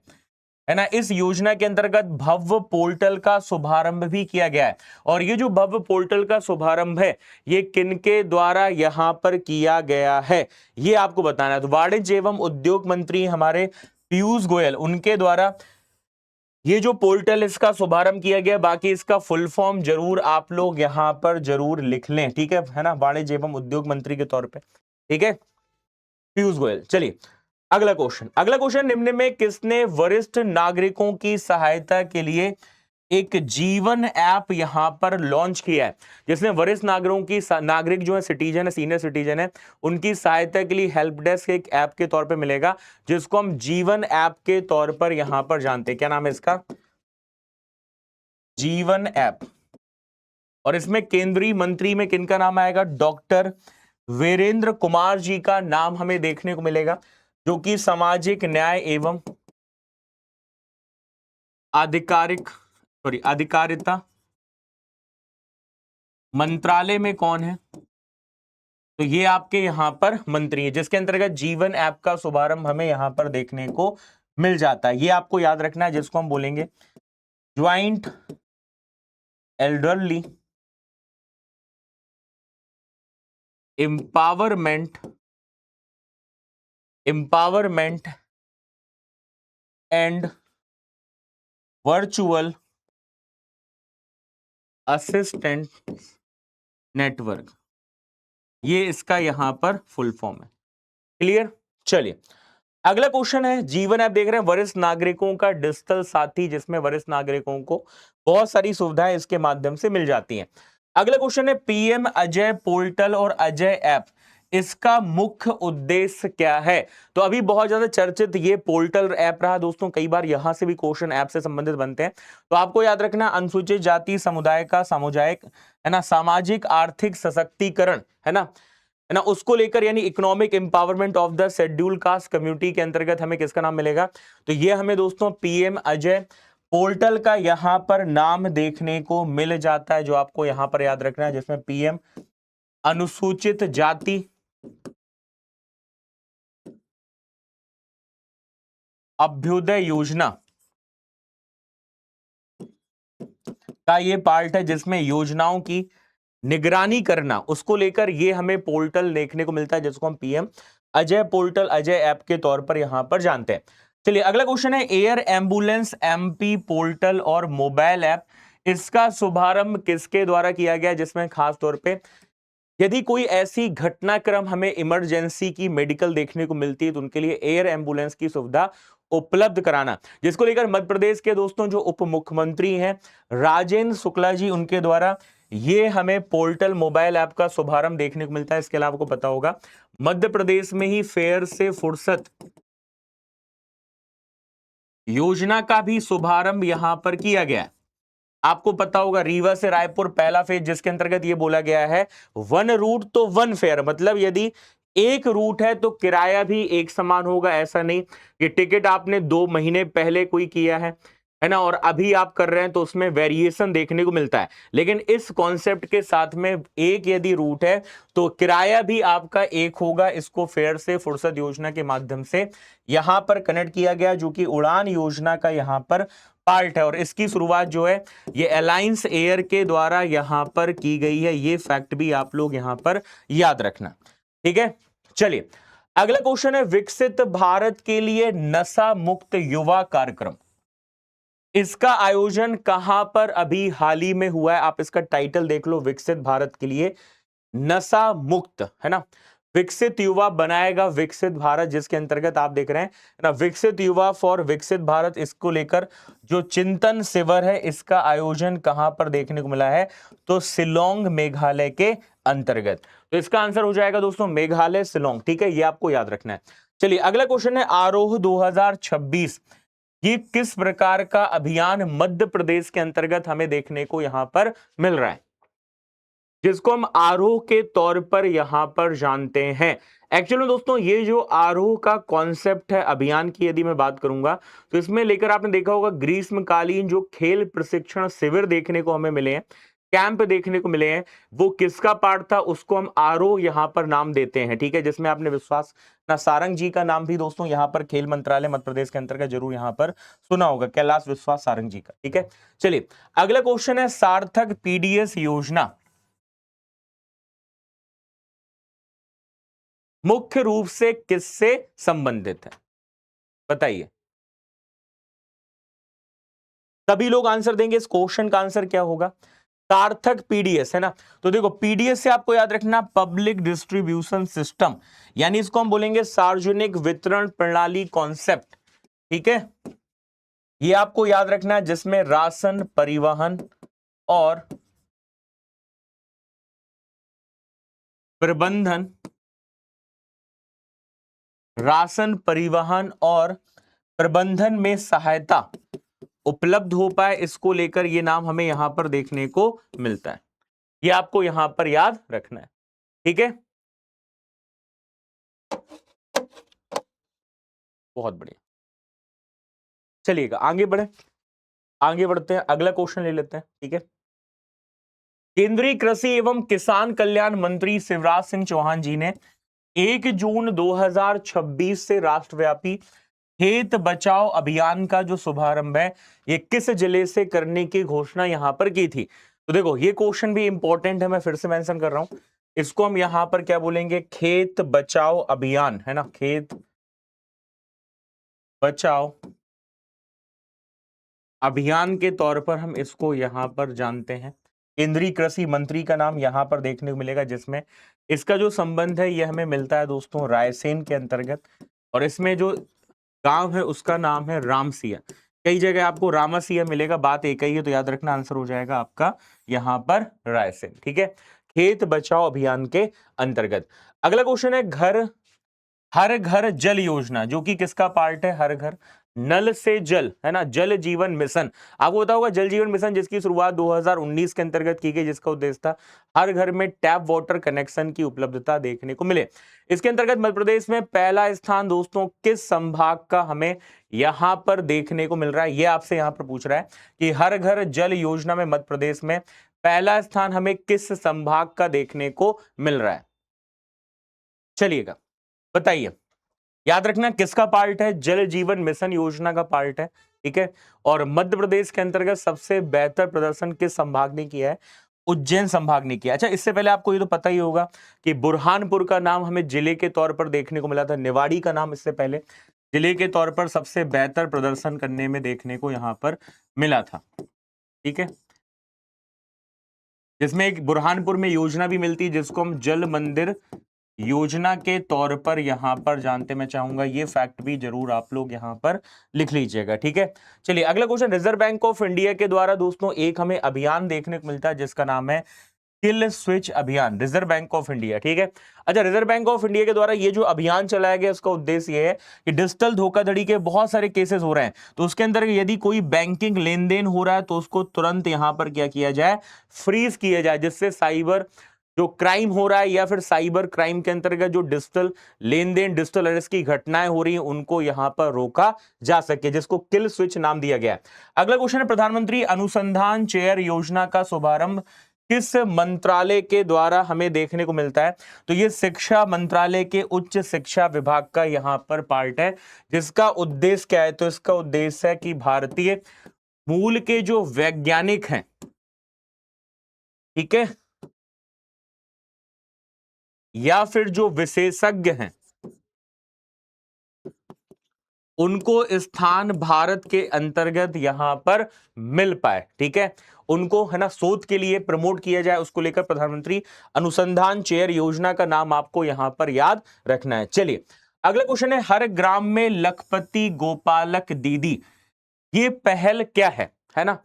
है ना, इस योजना के अंतर्गत भव्य पोर्टल का शुभारंभ भी किया गया है। और ये जो भव्य पोर्टल का शुभारंभ है ये किनके द्वारा यहां पर किया गया है, ये आपको बताना है। तो वाणिज्य एवं उद्योग मंत्री हमारे पीयूष गोयल, उनके द्वारा ये जो पोर्टल इसका शुभारंभ किया गया। बाकी इसका फुल फॉर्म जरूर आप लोग यहां पर जरूर लिख लें, ठीक है ना, वाणिज्य एवं उद्योग मंत्री के तौर पर, ठीक है, पीयूष गोयल। चलिए अगला क्वेश्चन, निम्न में किसने वरिष्ठ नागरिकों की सहायता के लिए एक जीवन ऐप यहां पर लॉन्च किया है, जिसने वरिष्ठ नागरिक जो है, सिटीजन है, सीनियर सिटीजन है, उनकी सहायता के लिए हेल्प डेस्क एक ऐप के तौर पे मिलेगा, जिसको हम जीवन ऐप के तौर पर यहां पर जानते हैं। क्या नाम है इसका, जीवन ऐप, और इसमें केंद्रीय मंत्री में किनका नाम आएगा? डॉक्टर वीरेंद्र कुमार जी का नाम हमें देखने को मिलेगा, जो कि सामाजिक न्याय एवं अधिकारिता मंत्रालय में कौन है? तो ये आपके यहां पर मंत्री है, जिसके अंतर्गत जीवन ऐप का शुभारंभ हमें यहां पर देखने को मिल जाता है। ये आपको याद रखना है, जिसको हम बोलेंगे joint elderly empowerment and virtual assistant network, ये इसका यहां पर फुल फॉर्म है। क्लियर? चलिए अगला क्वेश्चन है, जीवन ऐप देख रहे हैं, वरिष्ठ नागरिकों का डिजिटल साथी, जिसमें वरिष्ठ नागरिकों को बहुत सारी सुविधाएं इसके माध्यम से मिल जाती हैं। अगला क्वेश्चन है, पीएम अजय पोर्टल और अजय ऐप, इसका मुख्य उद्देश्य क्या है? तो अभी बहुत ज्यादा चर्चित ये पोर्टल ऐप रहा दोस्तों, कई बार यहां से भी क्वेश्चन ऐप से संबंधित बनते हैं। तो आपको याद रखना, अनुसूचित जाति समुदाय का सामुदायिक है ना, सामाजिक आर्थिक सशक्तिकरण है ना, उसको लेकर, यानी economic empowerment of the schedule caste community के अंतर्गत हमें किसका नाम मिलेगा? तो ये हमें दोस्तों पीएम अजय पोर्टल का यहां पर नाम देखने को मिल जाता है, जो आपको यहां पर याद रखना है, जिसमें पीएम अनुसूचित जाति अभ्युदय योजना का ये पार्ट है, जिसमें योजनाओं की निगरानी करना, उसको लेकर ये हमें पोर्टल देखने को मिलता है, जिसको हम PM Ajay portal, Ajay app के तौर पर यहां पर जानते हैं। चलिए अगला क्वेश्चन है, एयर एम्बुलेंस एमपी पोर्टल और मोबाइल ऐप, इसका शुभारंभ किसके द्वारा किया गया? जिसमें खास तौर पे यदि कोई ऐसी घटनाक्रम हमें इमरजेंसी की मेडिकल देखने को मिलती है, तो उनके लिए एयर एम्बुलेंस की सुविधा उपलब्ध कराना, जिसको लेकर मध्य प्रदेश के दोस्तों जो उप मुख्यमंत्री हैं राजेंद्र शुक्ला जी, उनके द्वारा ये हमें पोर्टल मोबाइल ऐप का शुभारंभ देखने को मिलता है। इसके अलावा आपको पता होगा, मध्य प्रदेश में ही फेयर से फुर्सत योजना का भी शुभारंभ यहां पर किया गया। आपको पता होगा, रीवा से रायपुर पहला फेज, जिसके अंतर्गत यह बोला गया है वन रूट तो वन फेयर, मतलब यदि एक रूट है तो किराया भी एक समान होगा। ऐसा नहीं कि टिकट आपने 2 महीने पहले कोई किया है ना, और अभी आप कर रहे हैं तो उसमें वेरिएशन देखने को मिलता है। लेकिन इस कॉन्सेप्ट के साथ में एक यदि रूट है तो किराया भी आपका एक होगा। इसको फेयर से फुर्सत योजना के माध्यम से यहां पर कनेक्ट किया गया, जो कि उड़ान योजना का यहां पर पार्ट है, और इसकी शुरुआत जो है ये अलायंस एयर के द्वारा यहां पर की गई है। ये फैक्ट भी आप लोग यहां पर याद रखना, ठीक है। चलिए अगला क्वेश्चन है, विकसित भारत के लिए नशा मुक्त युवा कार्यक्रम, इसका आयोजन कहां पर अभी हाल ही में हुआ है? आप इसका टाइटल देख लो, विकसित भारत के लिए नशा मुक्त, है ना, विकसित युवा बनाएगा विकसित भारत, जिसके अंतर्गत आप देख रहे हैं ना, विकसित युवा फॉर विकसित भारत, इसको लेकर जो चिंतन शिविर है, इसका आयोजन कहां पर देखने को मिला है? तो शिलोंग मेघालय के अंतर्गत। तो इसका आंसर हो जाएगा दोस्तों मेघालय, शिलोंग, ठीक है, ये आपको याद रखना है। चलिए अगला क्वेश्चन है, आरोह 2026, ये किस प्रकार का अभियान मध्य प्रदेश के अंतर्गत हमें देखने को यहां पर मिल रहा है, जिसको हम आरोह के तौर पर यहां पर जानते हैं? एक्चुअली दोस्तों ये जो आरोह का कॉन्सेप्ट है, अभियान की यदि मैं बात करूंगा, तो इसमें लेकर आपने देखा होगा ग्रीष्मकालीन जो खेल प्रशिक्षण शिविर देखने को हमें मिले हैं, कैंप देखने को मिले हैं, वो किसका पार्ट था? उसको हम आरोह यहां पर नाम देते हैं, ठीक है, जिसमें आपने विश्वास ना सारंग जी का नाम भी दोस्तों यहां पर खेल मंत्रालय मध्य प्रदेश के अंतर्गत जरूर यहां पर सुना होगा, कैलाश विश्वास सारंग जी का, ठीक है। चलिए अगला क्वेश्चन है, सार्थक पीडीएस योजना मुख्य रूप से किससे संबंधित है? बताइए, सभी लोग आंसर देंगे, इस क्वेश्चन का आंसर क्या होगा? सार्थक पीडीएस, है ना। तो देखो पीडीएस से आपको याद रखना पब्लिक डिस्ट्रीब्यूशन सिस्टम, यानी इसको हम बोलेंगे सार्वजनिक वितरण प्रणाली कॉन्सेप्ट, ठीक है, ये आपको याद रखना है, जिसमें राशन परिवहन और प्रबंधन, राशन परिवहन और प्रबंधन में सहायता उपलब्ध हो पाए, इसको लेकर ये नाम हमें यहां पर देखने को मिलता है। ये आपको यहां पर याद रखना है, ठीक है। बहुत बढ़िया, चलिएगा आगे बढ़े, आगे बढ़ते हैं, अगला क्वेश्चन ले लेते हैं, ठीक है। केंद्रीय कृषि एवं किसान कल्याण मंत्री शिवराज सिंह चौहान जी ने 1 जून 2026 से राष्ट्रव्यापी खेत बचाओ अभियान का जो शुभारंभ है ये किस जिले से करने की घोषणा यहां पर की थी। तो देखो ये क्वेश्चन भी इंपॉर्टेंट है, मैं फिर से मेंशन कर रहा हूं, इसको हम यहां पर क्या बोलेंगे, खेत बचाओ अभियान, है ना, खेत बचाओ अभियान के तौर पर हम इसको यहां पर जानते हैं। केंद्रीय कृषि मंत्री का नाम यहां पर देखने को मिलेगा, जिसमें इसका जो संबंध है यह हमें मिलता है दोस्तों रायसेन के अंतर्गत, और इसमें जो गांव है उसका नाम है रामसिया। कई जगह आपको रामासिया मिलेगा, बात एक ही है, तो याद रखना आंसर हो जाएगा आपका यहां पर रायसेन, ठीक है, खेत बचाओ अभियान के अंतर्गत। अगला क्वेश्चन है हर घर जल योजना, जो कि किसका पार्ट है, हर घर नल से जल, है ना, जल जीवन मिशन। आपको पता होगा जल जीवन मिशन जिसकी शुरुआत 2019 के अंतर्गत की गई, जिसका उद्देश्य था हर घर में टैप वाटर कनेक्शन की उपलब्धता देखने को मिले। इसके अंतर्गत मध्य प्रदेश में पहला स्थान दोस्तों किस संभाग का हमें यहां पर देखने को मिल रहा है, यह आपसे यहां पर पूछ रहा है कि हर घर जल योजना में मध्य प्रदेश में पहला स्थान हमें किस संभाग का देखने को मिल रहा है। चलिएगा बताइए, याद रखना किसका पार्ट है, जल जीवन मिशन योजना का पार्ट है, ठीक है। और मध्य प्रदेश के अंतर्गत सबसे बेहतर प्रदर्शन किस संभाग ने किया है, उज्जैन संभाग ने किया। अच्छा, इससे पहले आपको ये तो पता ही होगा कि बुरहानपुर का नाम हमें जिले के तौर पर देखने को मिला था, निवाड़ी का नाम इससे पहले जिले के तौर पर सबसे बेहतर प्रदर्शन करने में देखने को यहां पर मिला था, ठीक है, जिसमें एक बुरहानपुर में योजना भी मिलती है जिसको हम जल मंदिर योजना के तौर पर यहां पर जानते। मैं चाहूंगा ये फैक्ट भी जरूर आप लोग यहां पर लिख लीजिएगा, ठीक है। चलिए अगला question, reserve bank of India के द्वारा दोस्तों एक हमें अभियान देखने को मिलता है जिसका नाम है किल स्विच अभियान, रिजर्व बैंक ऑफ इंडिया, ठीक है। अच्छा, रिजर्व बैंक ऑफ इंडिया के द्वारा ये जो अभियान चलाया गया उसका उद्देश्य ये है कि डिजिटल धोखाधड़ी के बहुत सारे केसेस हो रहे हैं, तो उसके अंदर यदि कोई बैंकिंग लेन देन हो रहा है तो उसको तुरंत यहां पर क्या किया जाए, फ्रीज किया जाए, जिससे साइबर जो क्राइम हो रहा है या फिर साइबर क्राइम के अंतर्गत जो डिजिटल लेन देन, डिजिटल अरेस्ट की घटनाएं हो रही हैं उनको यहां पर रोका जा सके, जिसको किल स्विच नाम दिया गया है। अगला क्वेश्चन है, प्रधानमंत्री अनुसंधान चेयर योजना का शुभारंभ किस मंत्रालय के द्वारा हमें देखने को मिलता है। तो ये शिक्षा मंत्रालय के उच्च शिक्षा विभाग का यहां पर पार्ट है, जिसका उद्देश्य क्या है, तो इसका उद्देश्य है कि भारतीय मूल के जो वैज्ञानिक हैं, ठीक है, या फिर जो विशेषज्ञ हैं उनको स्थान भारत के अंतर्गत यहां पर मिल पाए, ठीक है, उनको है ना शोध के लिए प्रमोट किया जाए, उसको लेकर प्रधानमंत्री अनुसंधान चेयर योजना का नाम आपको यहां पर याद रखना है। चलिए अगला क्वेश्चन है, हर ग्राम में लखपति गोपालक दीदी, ये पहल क्या है ना।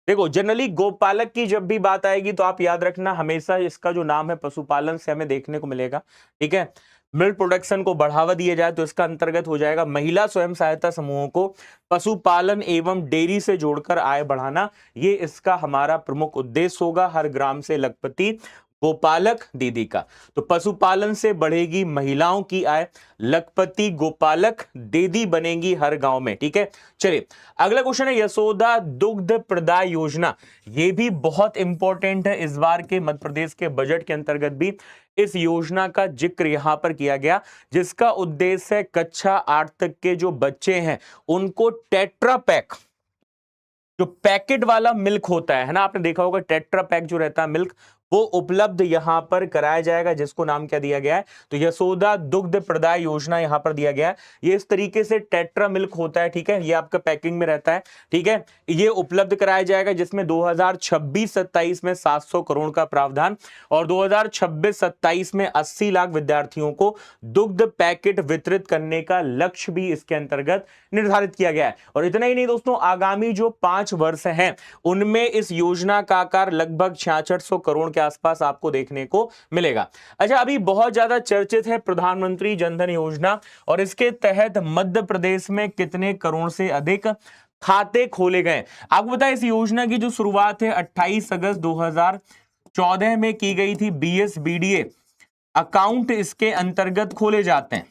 देखो जनरली गोपालक की जब भी बात आएगी तो आप याद रखना हमेशा इसका जो नाम है पशुपालन से हमें देखने को मिलेगा, ठीक है। मिल्क प्रोडक्शन को बढ़ावा दिया जाए तो इसका अंतर्गत हो जाएगा महिला स्वयं सहायता समूहों को पशुपालन एवं डेयरी से जोड़कर आय बढ़ाना, ये इसका हमारा प्रमुख उद्देश्य होगा, हर ग्राम से लखपति गोपालक दीदी का। तो पशुपालन से बढ़ेगी महिलाओं की आय, लखपति गोपालक दीदी बनेगी हर गांव में, ठीक है। चलिए अगला क्वेश्चन है, यशोदा दुग्ध प्रदाय योजना, ये भी बहुत इंपॉर्टेंट है, इस बार के मध्य प्रदेश के बजट के अंतर्गत भी इस योजना का जिक्र यहां पर किया गया, जिसका उद्देश्य है कक्षा 8 तक के जो बच्चे हैं उनको टेट्रा पैक, जो पैकेट वाला मिल्क होता है ना, आपने देखा होगा टेट्रा पैक जो रहता है मिल्क, वो उपलब्ध यहां पर कराया जाएगा, जिसको नाम क्या दिया गया है, तो यशोदा दुग्ध प्रदाय योजना यहां पर दिया गया है। ये इस तरीके से टेट्रा मिल्क होता है, ठीक है, ये आपका पैकिंग में रहता है, ठीक है, ये उपलब्ध कराया जाएगा, जिसमें 2026-27 में 700 करोड़ का प्रावधान और 2026-27 में 80 लाख विद्यार्थियों को दुग्ध पैकेट वितरित करने का लक्ष्य भी इसके अंतर्गत निर्धारित किया गया है। और इतना ही नहीं दोस्तों, आगामी जो 5 वर्ष हैं उनमें इस योजना का आकार लगभग 6600 करोड़ के आसपास आपको देखने को मिलेगा। अच्छा, अभी बहुत ज्यादा चर्चित है प्रधानमंत्री जनधन योजना, और इसके तहत मध्य प्रदेश में कितने करोड़ से अधिक खाते खोले गए। आपको पता है इस योजना की जो शुरुआत है 28 अगस्त 14 में की गई थी। BSBDA अकाउंट इसके अंतर्गत खोले जाते हैं,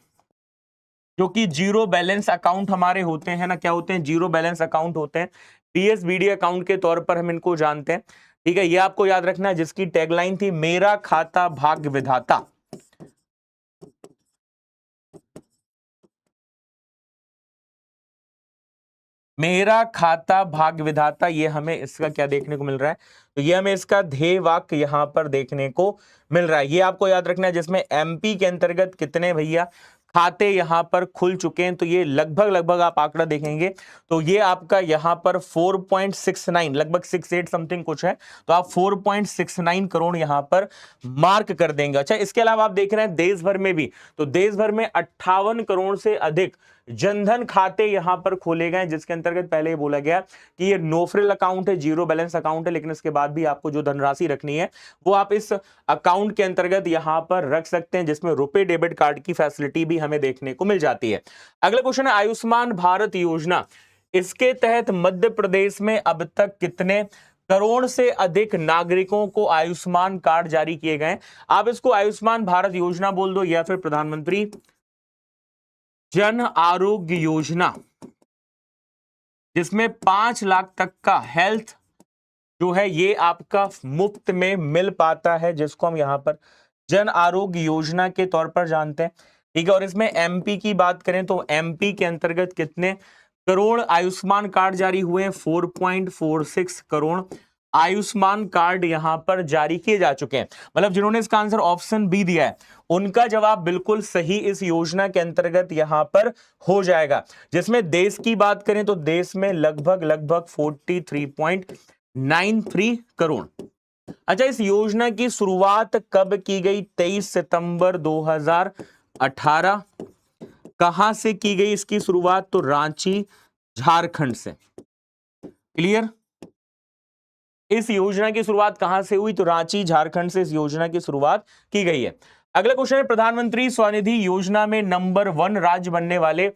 जो कि जीरो बैलेंस अकाउंट हमारे होते हैं ना, क्या होते हैं, जीरो बैलेंस अकाउंट होते हैं। BSBDA अकाउंट के तौर पर हम इनको जानते हैं, ठीक है। ये आपको याद रखना है, जिसकी टैगलाइन थी मेरा खाता भाग्य विधाता। मेरा खाता भाग्य विधाता, ये हमें इसका क्या देखने को मिल रहा है, तो ये हमें इसका ध्येय वाक्य यहां पर देखने को मिल रहा है। ये आपको याद रखना है, जिसमें MP के अंतर्गत कितने भैया खाते यहां पर खुल चुके हैं, तो ये लगभग आप आंकड़ा देखेंगे तो ये आपका यहां पर 4.69 लगभग 68 समथिंग कुछ है, तो आप 4.69 करोड़ यहां पर मार्क कर देंगे। अच्छा, इसके अलावा आप देख रहे हैं देश भर में भी, तो देश भर में 58 करोड़ से अधिक जनधन खाते यहां पर खोले गए, जिसके अंतर्गत पहले ही बोला गया कि ये नो फ्रिल अकाउंट है, जीरो बैलेंस अकाउंट है, लेकिन इसके बाद भी आपको जो धनराशि रखनी है वो आप इस अकाउंट के अंतर्गत यहां पर रख सकते हैं, जिसमें रुपए डेबिट कार्ड की फैसिलिटी भी हमें देखने को मिल जाती है। अगला क्वेश्चन है आयुष्मान भारत योजना, इसके तहत मध्य प्रदेश में अब तक कितने करोड़ से अधिक नागरिकों को आयुष्मान कार्ड जारी किए गए। आप इसको आयुष्मान भारत योजना बोल दो या फिर प्रधानमंत्री जन आरोग्य योजना, जिसमें 5 लाख तक का हेल्थ जो है ये आपका मुफ्त में मिल पाता है, जिसको हम यहां पर जन आरोग्य योजना के तौर पर जानते हैं, ठीक है। और इसमें MP की बात करें तो MP के अंतर्गत कितने करोड़ आयुष्मान कार्ड जारी हुए हैं, 4.46 करोड़ आयुष्मान कार्ड यहां पर जारी किए जा चुके हैं। मतलब जिन्होंने इसका आंसर ऑप्शन बी दिया है उनका जवाब बिल्कुल सही इस योजना के अंतर्गत यहां पर हो जाएगा। जिसमें देश की बात करें तो देश में लगभग 43.93 करोड़। अच्छा, इस योजना की शुरुआत कब की गई, 23 सितंबर 2018। कहां से की गई इसकी शुरुआत, तो रांची झारखंड से। क्लियर, इस योजना की शुरुआत कहां से हुई, तो रांची झारखंड से इस योजना की शुरुआत की गई है। अगला क्वेश्चन है प्रधानमंत्री स्वनिधि योजना में नंबर 1 राज्य बनने वाले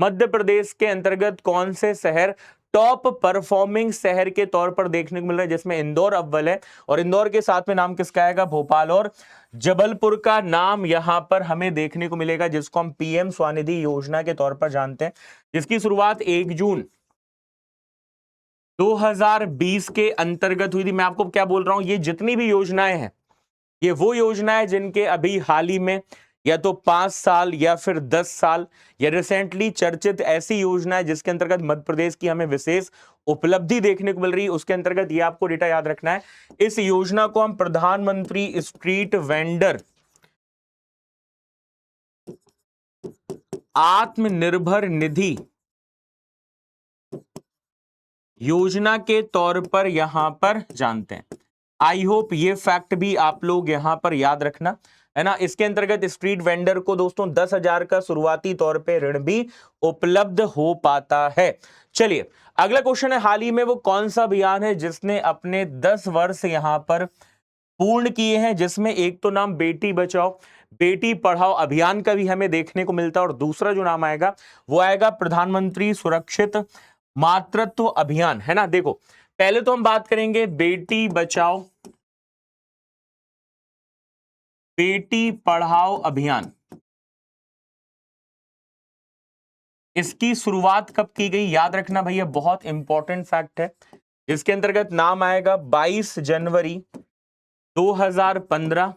मध्य प्रदेश के अंतर्गत कौन से शहर टॉप परफॉर्मिंग शहर के तौर पर देखने को मिल रहा है, जिसमें इंदौर अव्वल है। और इंदौर के साथ में नाम किसका आएगा, भोपाल और जबलपुर का नाम यहां पर हमें देखने को मिलेगा, जिसको हम PM स्वनिधि योजना के तौर पर जानते हैं, जिसकी शुरुआत 1 जून 2020 के अंतर्गत हुई थी। मैं आपको क्या बोल रहा हूं, ये जितनी भी योजनाएं हैं ये वो योजनाएं जिनके अभी हाल ही में या तो 5 साल या फिर 10 साल या रिसेंटली चर्चित ऐसी योजनाएं जिसके अंतर्गत मध्य प्रदेश की हमें विशेष उपलब्धि देखने को मिल रही है, उसके अंतर्गत ये आपको डेटा याद रखना है। इस योजना को हम प्रधानमंत्री स्ट्रीट वेंडर आत्मनिर्भर निधि योजना के तौर पर यहां पर जानते हैं। आई होप ये फैक्ट भी आप लोग यहां पर याद रखना है ना। इसके अंतर्गत स्ट्रीट वेंडर को दोस्तों 10,000 का शुरुआती तौर पे ऋण भी उपलब्ध हो पाता है। चलिए अगला क्वेश्चन है, हाल ही में वो कौन सा अभियान है जिसने अपने 10 वर्ष यहां पर पूर्ण किए हैं, जिसमें एक तो नाम बेटी बचाओ बेटी पढ़ाओ अभियान का भी हमें देखने को मिलता है, और दूसरा जो नाम आएगा वो आएगा प्रधानमंत्री सुरक्षित मातृत्व अभियान, है ना। देखो पहले तो हम बात करेंगे बेटी बचाओ बेटी पढ़ाओ अभियान। इसकी शुरुआत कब की गई, याद रखना भैया, बहुत इंपॉर्टेंट फैक्ट है। इसके अंतर्गत नाम आएगा 22 जनवरी 2015,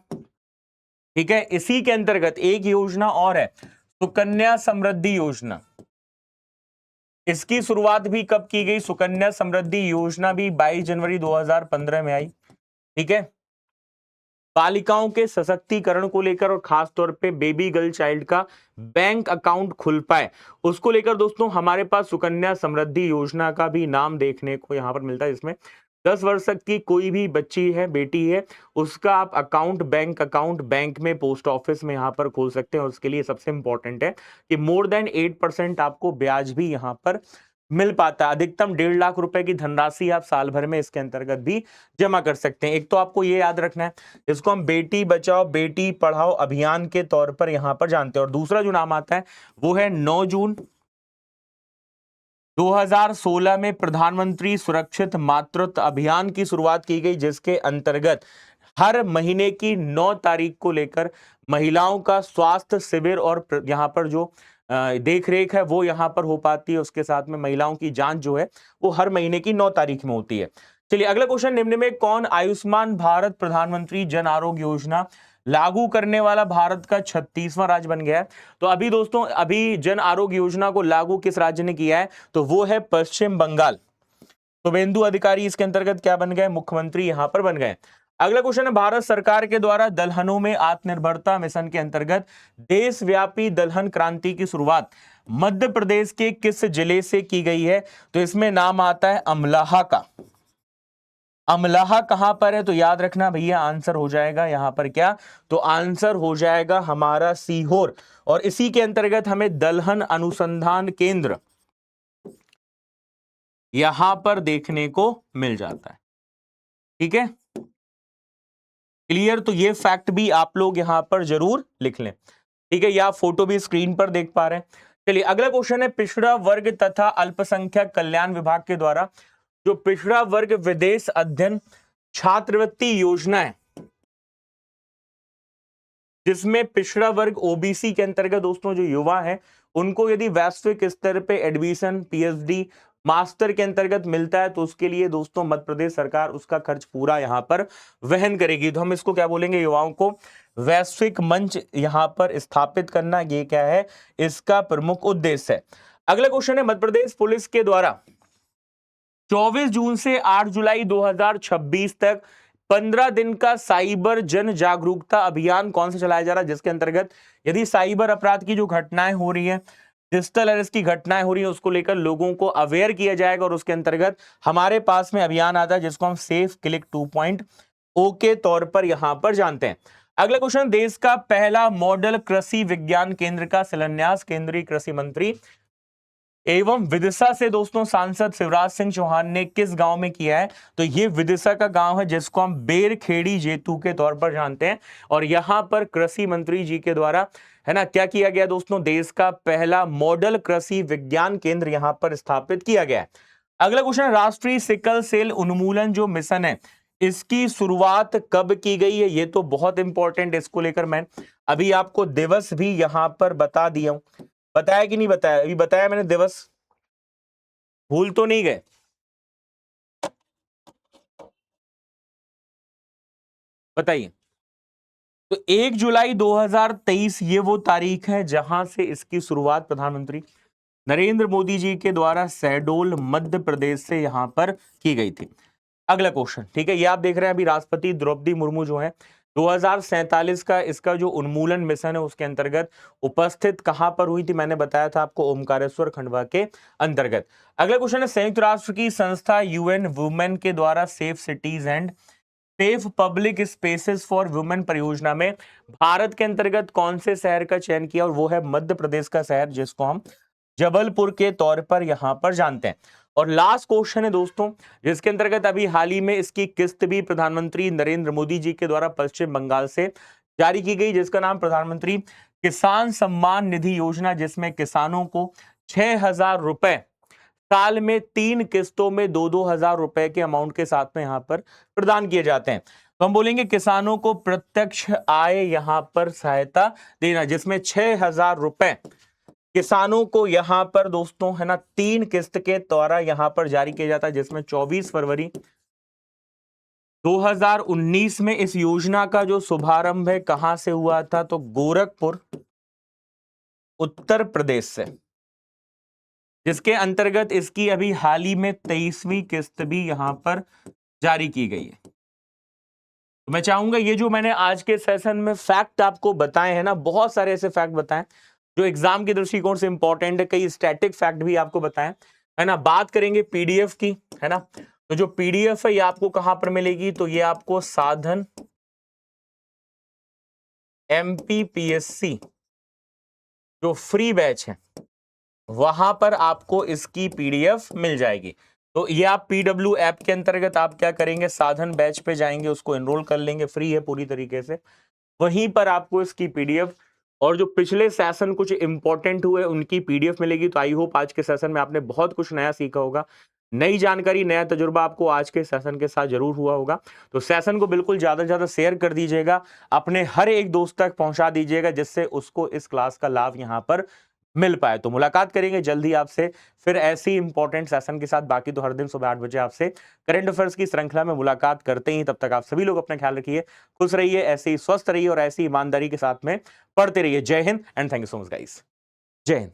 ठीक है। इसी के अंतर्गत एक योजना और है, सुकन्या समृद्धि योजना। इसकी शुरुआत भी कब की गई, सुकन्या समृद्धि योजना भी 22 जनवरी 2015 में आई, ठीक है। बालिकाओं के सशक्तिकरण को लेकर और खास तौर पे बेबी गर्ल चाइल्ड का बैंक अकाउंट खुल पाए उसको लेकर दोस्तों हमारे पास सुकन्या समृद्धि योजना का भी नाम देखने को यहां पर मिलता है, जिसमें 10 वर्ष तक की कोई भी बच्ची है, बेटी है, उसका आप अकाउंट बैंक में, पोस्ट ऑफिस में यहां पर खोल सकते हैं। और उसके लिए सबसे इंपॉर्टेंट है कि मोर देन 8% आपको ब्याज भी यहां पर मिल पाता है। अधिकतम 1.5 लाख रुपए की धनराशि आप साल भर में इसके अंतर्गत भी जमा कर सकते हैं। एक तो आपको ये याद रखना है, इसको हम बेटी बचाओ बेटी पढ़ाओ अभियान के तौर पर यहां पर जानते हैं। और दूसरा जो नाम आता है वो है 9 जून 2016 में प्रधानमंत्री सुरक्षित मातृत्व अभियान की शुरुआत की गई, जिसके अंतर्गत हर महीने की 9 तारीख को लेकर महिलाओं का स्वास्थ्य शिविर और यहाँ पर जो देख रेख है वो यहाँ पर हो पाती है। उसके साथ में महिलाओं की जांच जो है वो हर महीने की 9 तारीख में होती है। चलिए अगला क्वेश्चन, निम्न में कौन आयुष्मान भारत प्रधानमंत्री जन आरोग्य योजना लागू करने वाला भारत का 36वां राज्य बन गया है? तो अभी दोस्तों, अभी जन आरोग्य योजना को लागू किस राज्य ने किया है? तो वो है पश्चिम बंगाल। शुभेंदु अधिकारी इसके अंतर्गत क्या बन गए? मुख्यमंत्री यहां पर बन गए। अगला क्वेश्चन है, भारत सरकार के द्वारा दलहनों में आत्मनिर्भरता मिशन के अंतर्गत देशव्यापी दलहन क्रांति की शुरुआत मध्य प्रदेश के किस जिले से की गई है? तो इसमें नाम आता है अमलाहा का। अमलाहा कहां पर है? तो याद रखना भैया, आंसर हो जाएगा यहां पर क्या? तो आंसर हो जाएगा हमारा सीहोर। और इसी के अंतर्गत हमें दलहन अनुसंधान केंद्र यहां पर देखने को मिल जाता है। ठीक है, क्लियर? तो ये फैक्ट भी आप लोग यहां पर जरूर लिख लें। ठीक है, या फोटो भी स्क्रीन पर देख पा रहे हैं। चलिए अगला क्वेश्चन है, पिछड़ा वर्ग तथा अल्पसंख्यक कल्याण विभाग के द्वारा जो पिछड़ा वर्ग विदेश अध्ययन छात्रवृत्ति योजना है, जिसमें पिछड़ा वर्ग ओबीसी के अंतर्गत दोस्तों जो युवा है उनको यदि वैश्विक स्तर पे एडमिशन पीएचडी मास्टर के अंतर्गत मिलता है तो उसके लिए दोस्तों मध्य प्रदेश सरकार उसका खर्च पूरा यहां पर वहन करेगी। तो हम इसको क्या बोलेंगे? युवाओं को वैश्विक मंच यहां पर स्थापित करना, ये क्या है? इसका प्रमुख उद्देश्य है। अगला क्वेश्चन है, मध्य प्रदेश पुलिस के द्वारा 24 जून से 8 जुलाई 2026 तक 15 दिन का साइबर जन जागरूकता अभियान कौन सा चलाया जा रहा है? जिसके अंतर्गत यदि साइबर अपराध की जो घटनाएं हो रही हैं, डिजिटल अरेस्ट की घटनाएं हो रही है, उसको लेकर लोगों को अवेयर किया जाएगा। और उसके अंतर्गत हमारे पास में अभियान आता है जिसको हम सेफ क्लिक 2.0 के तौर पर यहां पर जानते हैं। अगला क्वेश्चन, देश का पहला मॉडल कृषि विज्ञान केंद्र का शिलान्यास केंद्रीय कृषि मंत्री एवं विदिशा से दोस्तों सांसद शिवराज सिंह चौहान ने किस गांव में किया है? तो ये विदिशा का गांव है जिसको हम बेरखेड़ी जेतू के तौर पर जानते हैं। और यहां पर कृषि मंत्री जी के द्वारा है ना क्या किया गया दोस्तों? देश का पहला मॉडल कृषि विज्ञान केंद्र यहां पर स्थापित किया गया है। अगला क्वेश्चन, राष्ट्रीय सिकल सेल उन्मूलन जो मिशन है इसकी शुरुआत कब की गई है? ये तो बहुत इंपॉर्टेंट, इसको लेकर मैं अभी आपको दिवस भी यहां पर बता दिया हूं। बताया कि नहीं बताया? अभी बताया मैंने दिवस, भूल तो नहीं गए? बताइए। तो 1 जुलाई 2023 ये वो तारीख है जहां से इसकी शुरुआत प्रधानमंत्री नरेंद्र मोदी जी के द्वारा शहडोल मध्य प्रदेश से यहां पर की गई थी। अगला क्वेश्चन, ठीक है, ये आप देख रहे हैं अभी राष्ट्रपति द्रौपदी मुर्मू जो है 2047 का इसका जो उन्मूलन मिशन है उसके अंतर्गत उपस्थित कहां पर हुई थी? मैंने बताया था आपको, ओमकारेश्वर खंडवा के अंतर्गत। अगला क्वेश्चन है, संयुक्त राष्ट्र की संस्था यूएन वुमेन के द्वारा safe cities and safe public spaces for women परियोजना में भारत के अंतर्गत कौन से शहर का चयन किया? और वो है मध्य प्रदेश का शहर जिसको हम जबलपुर के तौर पर यहां पर जानते हैं। और लास्ट क्वेश्चन है दोस्तों, जिसके अंतर्गत अभी हाल ही में इसकी किस्त भी प्रधानमंत्री नरेंद्र मोदी जी के द्वारा पश्चिम बंगाल से जारी की गई, जिसका नाम प्रधानमंत्री किसान सम्मान निधि योजना, जिसमें किसानों को 6,000 रुपए साल में 3 किस्तों में 2-2 हजार रुपए के अमाउंट के साथ में यहां पर प्रदान किए जाते हैं। तो हम बोलेंगे किसानों को प्रत्यक्ष आय यहां पर सहायता देना, जिसमें 6,000 रुपए किसानों को यहां पर दोस्तों है ना 3 किस्त के द्वारा यहां पर जारी किया जाता है, जिसमें 24 फरवरी 2019 में इस योजना का जो शुभारंभ है कहां से हुआ था? तो गोरखपुर उत्तर प्रदेश से, जिसके अंतर्गत इसकी अभी हाल ही में 23वीं किस्त भी यहां पर जारी की गई है। तो मैं चाहूंगा ये जो मैंने आज के सेशन में फैक्ट आपको बताए हैं ना, बहुत सारे ऐसे फैक्ट बताएं जो एग्जाम के दृष्टिकोण से इंपॉर्टेंट है, कई स्टैटिक फैक्ट भी आपको बताएं, है ना। बात करेंगे पीडीएफ की, है ना। तो जो पीडीएफ है ये आपको कहां पर मिलेगी? तो ये आपको साधन एमपीपीएससी जो फ्री बैच है वहां पर आपको इसकी पीडीएफ मिल जाएगी। तो ये आप पीडब्ल्यू ऐप के अंतर्गत आप क्या करेंगे? साधन बैच पे जाएंगे, उसको एनरोल कर लेंगे, फ्री है पूरी तरीके से। वहीं पर आपको इसकी पीडीएफ और जो पिछले सेशन कुछ इंपॉर्टेंट हुए उनकी पीडीएफ मिलेगी। तो आई होप आज के सेशन में आपने बहुत कुछ नया सीखा होगा। नई जानकारी, नया तजुर्बा आपको आज के सेशन के साथ जरूर हुआ होगा। तो सेशन को बिल्कुल ज्यादा से ज्यादा शेयर कर दीजिएगा, अपने हर एक दोस्त तक पहुंचा दीजिएगा, जिससे उसको इस क्लास का लाभ यहां पर मिल पाए। तो मुलाकात करेंगे जल्दी आपसे फिर ऐसी इंपॉर्टेंट सेशन के साथ। बाकी तो हर दिन सुबह 8 बजे आपसे करंट अफेयर्स की श्रृंखला में मुलाकात करते ही। तब तक आप सभी लोग अपना ख्याल रखिए, खुश रहिए, ऐसे ही स्वस्थ रहिए और ऐसी ईमानदारी के साथ में पढ़ते रहिए। जय Hind and thank you so much guys. जय हिंद।